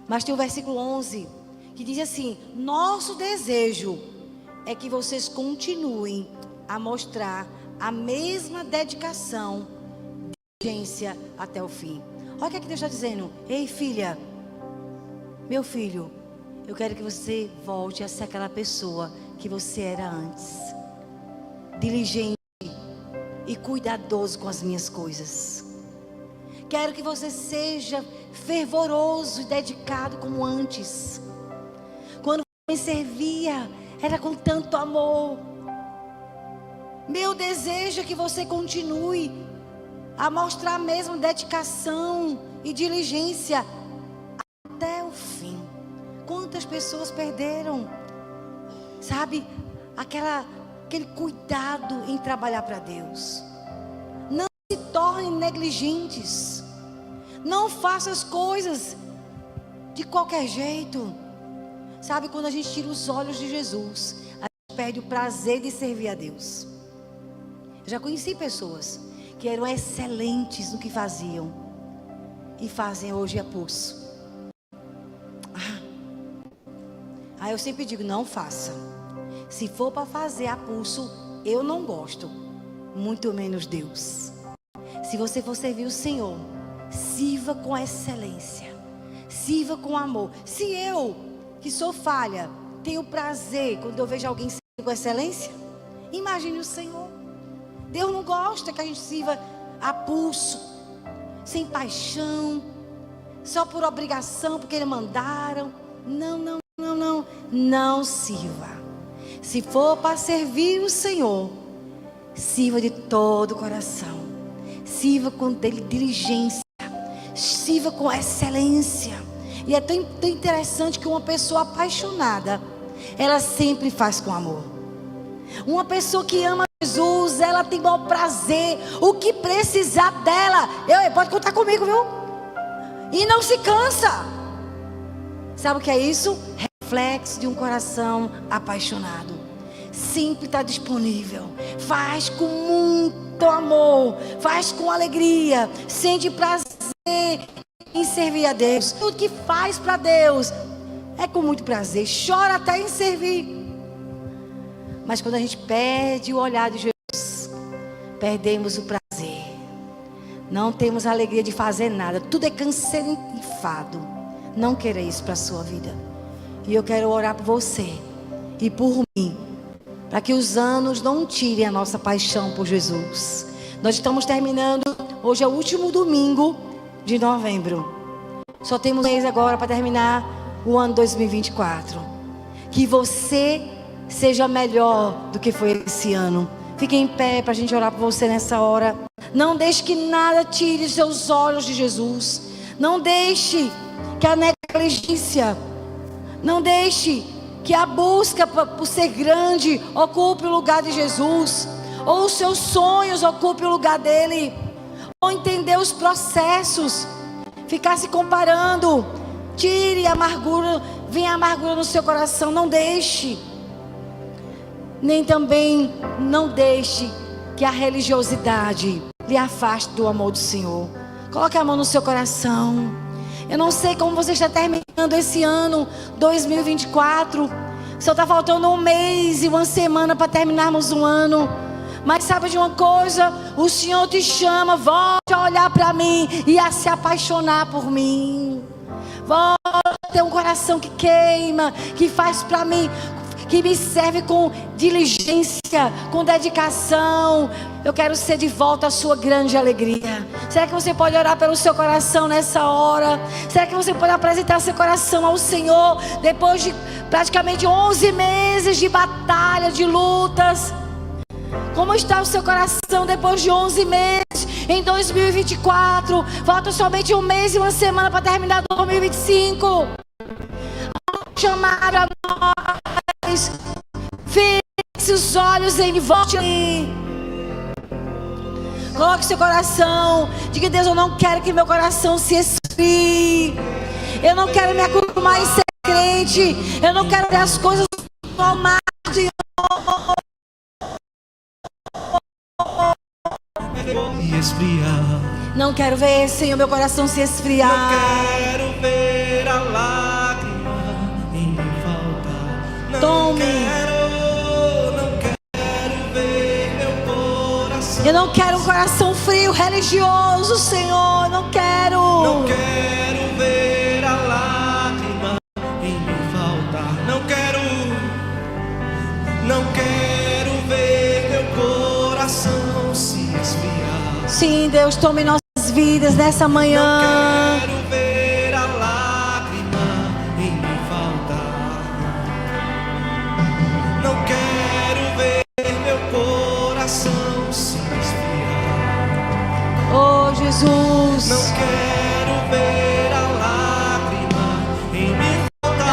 mas tem o versículo 11, que diz assim: nosso desejo é que vocês continuem a mostrar a mesma dedicação e diligência até o fim. Olha o que Deus está dizendo: ei, filha, meu filho, eu quero que você volte a ser aquela pessoa que você era antes. Diligente, e cuidadoso com as minhas coisas. Quero que você seja fervoroso e dedicado como antes. Quando você me servia, era com tanto amor. Meu desejo é que você continue a mostrar mesmo dedicação e diligência até o fim. Quantas pessoas perderam, sabe, aquele cuidado em trabalhar para Deus. Não se tornem negligentes. Não faça as coisas de qualquer jeito. Sabe, quando a gente tira os olhos de Jesus, a gente perde o prazer de servir a Deus. Eu já conheci pessoas que eram excelentes no que faziam e fazem hoje a pulso. Aí eu sempre digo, não faça. Se for para fazer a pulso, eu não gosto, muito menos Deus. Se você for servir o Senhor, sirva com excelência, sirva com amor. Se eu, que sou falha, tenho prazer quando eu vejo alguém servir com excelência, imagine o Senhor. Deus não gosta que a gente sirva a pulso, sem paixão, só por obrigação, porque mandaram. Não sirva. Se for para servir o Senhor, sirva de todo o coração, sirva com diligência, sirva com excelência. E é tão interessante que uma pessoa apaixonada, ela sempre faz com amor. Uma pessoa que ama Jesus, ela tem bom prazer. O que precisar dela, pode contar comigo, viu? E não se cansa. Sabe o que é isso? Reflexo de um coração apaixonado. Sempre está disponível. Faz com muito amor. Faz com alegria. Sente prazer em servir a Deus. Tudo que faz para Deus é com muito prazer. Chora até em servir. Mas quando a gente perde o olhar de Jesus, perdemos o prazer. Não temos a alegria de fazer nada. Tudo é canseiro e enfado. Não queira isso para a sua vida. E eu quero orar por você e por mim, para que os anos não tirem a nossa paixão por Jesus. Nós estamos terminando, hoje é o último domingo de novembro. Só temos um mês agora para terminar o ano 2024. Que você seja melhor do que foi esse ano. Fique em pé para a gente orar por você nessa hora. Não deixe que nada tire os seus olhos de Jesus. Não deixe que a negligência, não deixe que a busca por ser grande ocupe o lugar de Jesus, ou os seus sonhos ocupem o lugar dele, ou entender os processos, ficar se comparando. Tire a amargura, venha a amargura no seu coração. Não deixe, nem também não deixe que a religiosidade lhe afaste do amor do Senhor. Coloque a mão no seu coração. Eu não sei como você está terminando esse ano 2024. Só está faltando um mês e uma semana para terminarmos um ano. Mas sabe de uma coisa? O Senhor te chama. Volte a olhar para mim e a se apaixonar por mim. Volte a ter um coração que queima, que faz para mim, que me serve com diligência, com dedicação. Eu quero ser de volta a sua grande alegria. Será que você pode orar pelo seu coração nessa hora? Será que você pode apresentar seu coração ao Senhor depois de praticamente 11 meses de batalha, de lutas? Como está o seu coração depois de 11 meses em 2024? Falta somente um mês e uma semana para terminar 2025. Chamar a nós. Fixe os olhos em volte. Coloque seu coração. Diga: Deus, eu não quero que meu coração se esfrie. Eu não quero me acostumar em ser crente. Eu não quero ver as coisas normais. E esfriar. Não quero ver, Senhor, meu coração se esfriar. Não quero ver a lágrima em mim faltar. Não quero ver meu coração. Eu não quero um coração frio, religioso, Senhor. Não quero. Não quero ver a lágrima em mim faltar. Não quero ver meu coração se esfriar. Deus, tome nossas vidas nessa manhã. Não quero ver a lágrima em me faltar. Não quero ver meu coração se esfriar. Oh, Jesus. Não quero ver a lágrima em me faltar.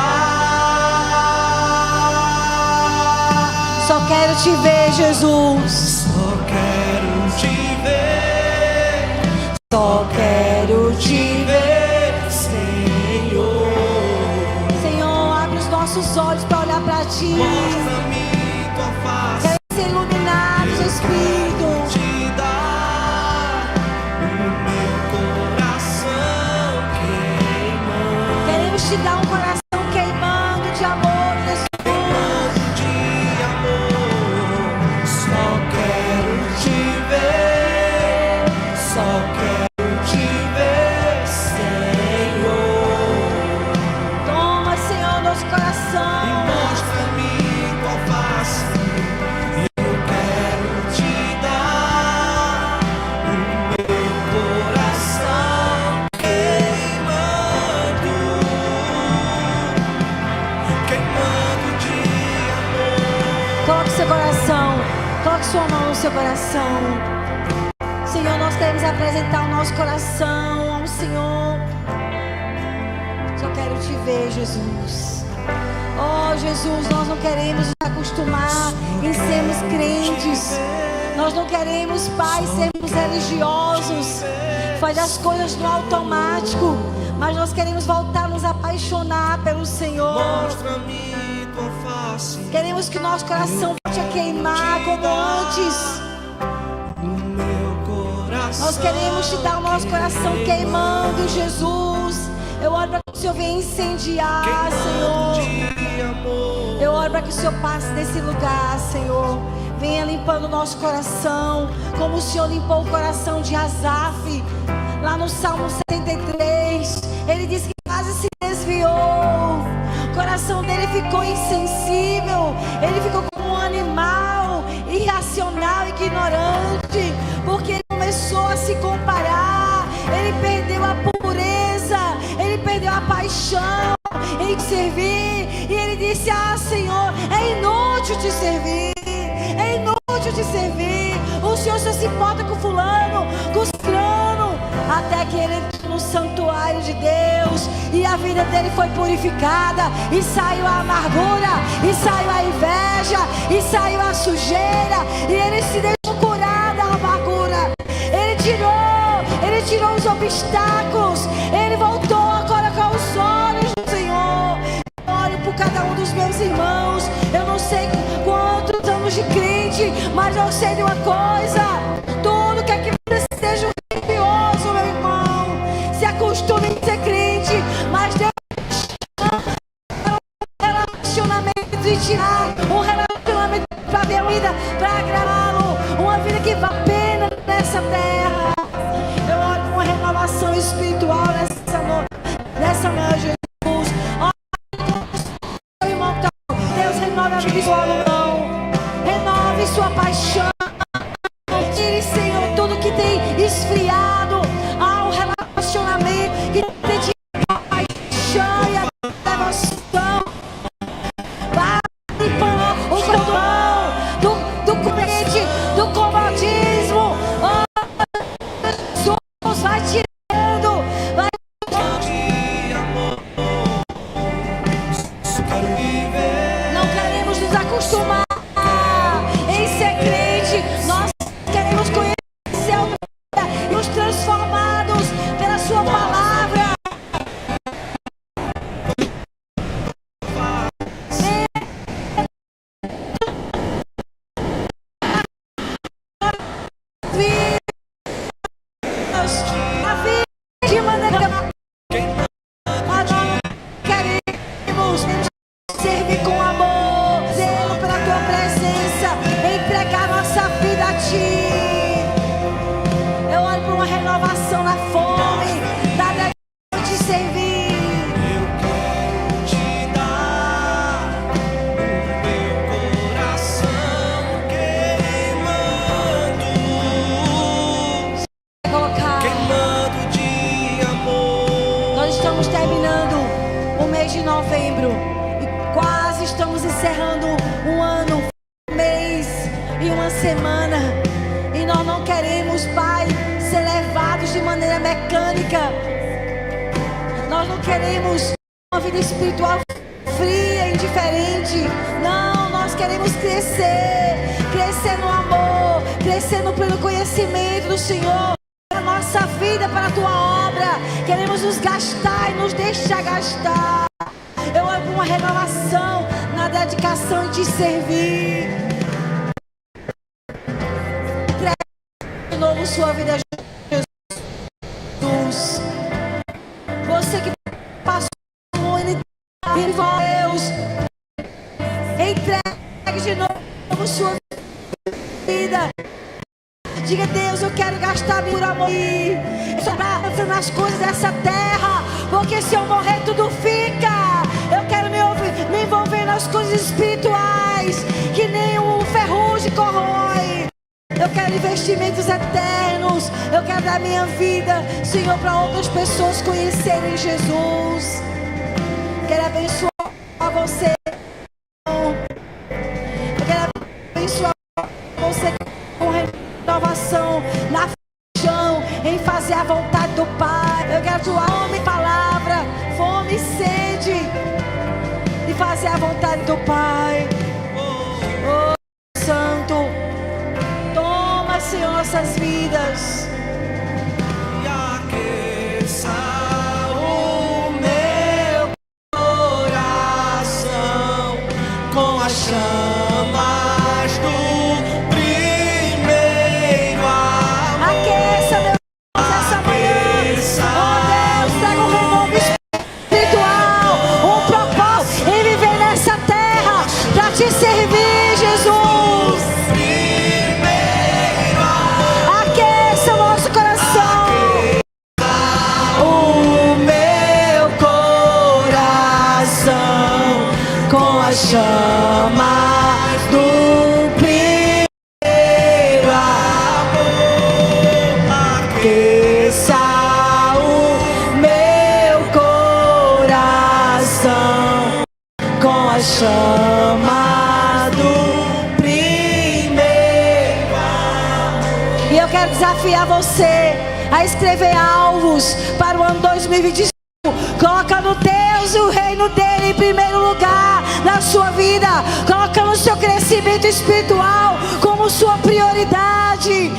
Só quero te ver, Jesus. Só quero te ver. Só quero te ver, Senhor. Senhor, abre os nossos olhos para olhar para ti. Mostra-me tua face. Queremos ser iluminados, Espírito. Te dar o meu coração queimando. Queremos te dar um coração queimando de amor, Jesus. De amor. Só quero te ver. Só quero te ver, Senhor. Toma, Senhor, nosso E coração. mostra-me tua face. Eu quero te dar o meu coração queimando, queimando de amor. Coloque seu coração. Coloque sua mão no seu coração. Senhor, nós queremos apresentar o nosso coração ao Senhor. Só quero te ver, Jesus. Oh, Jesus, nós não queremos nos acostumar em sermos crentes. Nós não queremos, Pai, sermos religiosos, fazer as coisas no automático. Mas nós queremos voltar a nos apaixonar pelo Senhor. Mostra-me tua face. Queremos que o nosso coração volte a queimar como antes. O meu coração. Nós queremos te dar o nosso coração queimando, Jesus. Eu oro para que o Senhor venha incendiar, Senhor. De amor. Eu oro para que o Senhor passe nesse lugar, Senhor. Venha limpando o nosso coração, como o Senhor limpou o coração de Asaf. Lá no Salmo 73, ele disse que quase se desviou. O coração dele ficou insensível. Ele ficou como um animal, irracional, ignorante. Porque ele começou a se comparar. Ele perdeu a pureza. Ele perdeu a paixão em servir. E ele disse: ah, Senhor, é inútil te servir. É inútil te servir. O Senhor só se importa com fulano, com ciclano. Até que ele entrou no santuário de Deus e a vida dele foi purificada. E saiu a amargura, e saiu a inveja, e saiu a sujeira. E ele se deixou curar da amargura. Ele tirou os obstáculos. Ele voltou a colocar os olhos no Senhor. Eu oro por cada um dos meus irmãos. Eu não sei quantos anos de crente, mas eu sei de uma coisa: tudo que é que você seja religioso, meu irmão, se acostume em ser crente, mas Deus relacionamento e tirar um relacionamento para ver uma vida, para agradá-lo, uma vida que vale a pena nessa terra. Eu oro por uma renovação espiritual nessa manhã, Jesus. Meu irmão, Deus renove a vida do irmão. Renove sua paixão. Tire, Senhor, tudo que tem esfriado ao relacionamento, que tem tirado a paixão e a devoção. Vai limpando o cordão do crente, do comodismo. Jesus, vai tirando, vai De amor. Só quero viver. Não queremos nos acostumar em ser crente. Nós queremos conhecer o e nos transformados pela sua palavra. A vida de maneira mas nós queremos servir com amor, zelo pela tua estamos terminando o mês de novembro e quase estamos encerrando um ano, um mês e uma semana. E nós não queremos, Pai, ser levados de maneira mecânica. Nós não queremos uma vida espiritual fria, indiferente. Não, nós queremos crescer no amor, crescer no pleno conhecimento do Senhor. A nossa vida para a tua obra. Queremos nos gastar e nos deixar gastar. Eu oro por uma renovação na dedicação de te servir. Entregue de novo sua vida a Jesus. Você que passou por Deus, entregue de novo sua vida. Diga: Deus, eu quero gastar por amor nas coisas dessa terra, porque se eu morrer tudo fica. Eu quero me envolver nas coisas espirituais, que nem o ferrugem corrói. Eu quero investimentos eternos. Eu quero dar minha vida, Senhor, para outras pessoas conhecerem Jesus. Quero abençoar você. Eu quero abençoar você com renovação na paixão, em fazer a vontade do Pai. Eu quero tua fome, palavra, fome e sede de fazer a vontade do Pai. Oh, Santo, toma, Senhor, nossas vidas. E aqueça o meu coração com as chamas do primeiro amor. Aqueça, meu Deus, essa manhã. Oh, Deus, traga um renovo espiritual, um propósito em viver nessa terra para te servir, Jesus. Aqueça o nosso coração. O meu coração com as chamas do primeiro amor. Aqueça o meu coração com as chamas do primeiro amor. E eu quero desafiar você a escrever alvos para o ano 2025. Colocando Deus e o reino dele em primeiro lugar na sua vida. Colocando o seu crescimento espiritual como sua prioridade.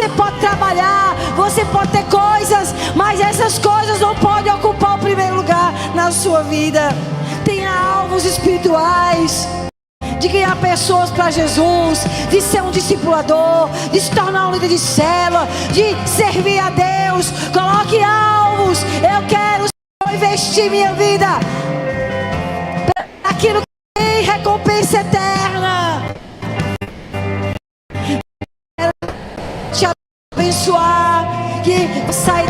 Você pode trabalhar, você pode ter coisas, mas essas coisas não podem ocupar o primeiro lugar na sua vida. Tenha alvos espirituais. De ganhar pessoas para Jesus, de ser um discipulador, de se tornar um líder de célula, de servir a Deus. Coloque alvos. Eu quero investir minha vida aquilo que tem recompensa eterna. Quero te abençoar, que sair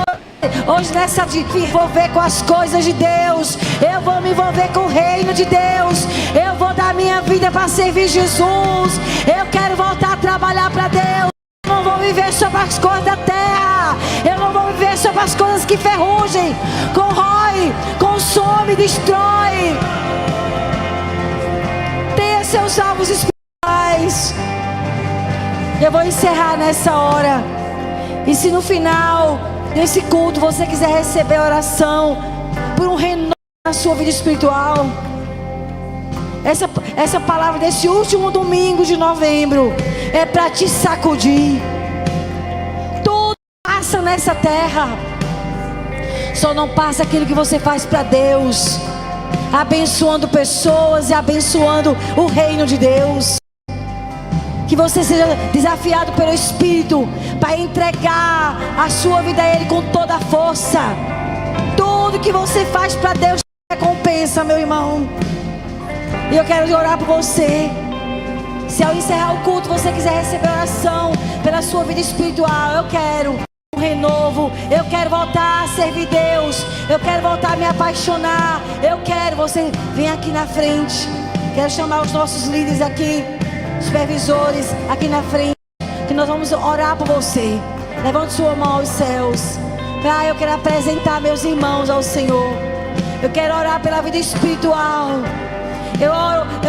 hoje nessa de me envolver com as coisas de Deus. Eu vou me envolver com o reino de Deus. Eu vou dar minha vida para servir Jesus. Eu quero voltar a trabalhar para Deus. Eu não vou viver só para as coisas da terra. Eu não vou viver só para as coisas que ferrugem, corrói, consome, destrói. Tenha seus alvos espirituais. Eu vou encerrar nessa hora. E se no final desse culto você quiser receber oração por um renovo na sua vida espiritual, essa palavra desse último domingo de novembro é para te sacudir. Tudo passa nessa terra, só não passa aquilo que você faz para Deus, abençoando pessoas e abençoando o reino de Deus. Que você seja desafiado pelo Espírito para entregar a sua vida a Ele com toda a força. Tudo que você faz para Deus recompensa, meu irmão. E eu quero orar por você. Se ao encerrar o culto você quiser receber oração pela sua vida espiritual, eu quero um renovo. Eu quero voltar a servir Deus. Eu quero voltar a me apaixonar. Eu quero, você vem aqui na frente. Quero chamar os nossos líderes aqui, supervisores aqui na frente, que nós vamos orar por você. Levante sua mão aos céus. Eu quero apresentar meus irmãos ao Senhor. Eu quero orar pela vida espiritual. Eu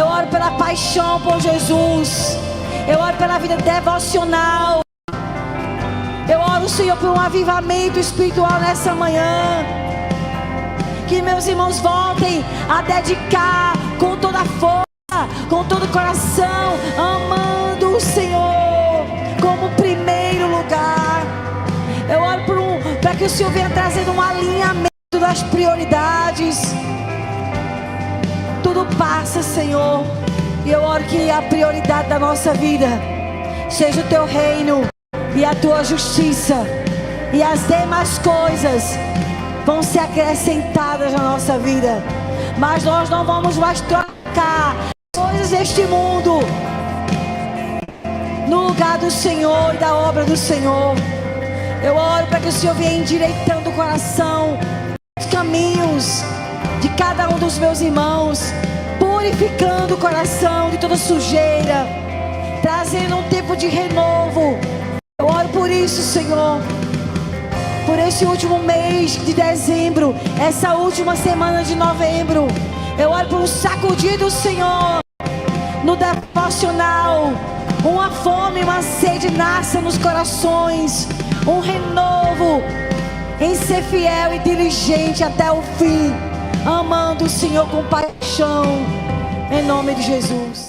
oro pela paixão por Jesus. Eu oro pela vida devocional. Eu oro, Senhor, por um avivamento espiritual nessa manhã. Que meus irmãos voltem a dedicar com toda a força, com todo o coração, amando o Senhor como primeiro lugar. Eu oro para que o Senhor venha trazendo um alinhamento das prioridades. Tudo passa, Senhor, e eu oro que a prioridade da nossa vida seja o Teu reino e a Tua justiça, e as demais coisas vão ser acrescentadas na nossa vida. Mas nós não vamos mais trocar coisas deste mundo no lugar do Senhor e da obra do Senhor. Eu oro para que o Senhor venha endireitando o coração, os caminhos de cada um dos meus irmãos, purificando o coração de toda sujeira, trazendo um tempo de renovo. Eu oro por isso, Senhor, por esse último mês de dezembro, essa última semana de novembro. Eu oro por um sacudir do Senhor no devocional. Uma fome, uma sede nasça nos corações, um renovo em ser fiel e diligente até o fim, amando o Senhor com paixão, em nome de Jesus.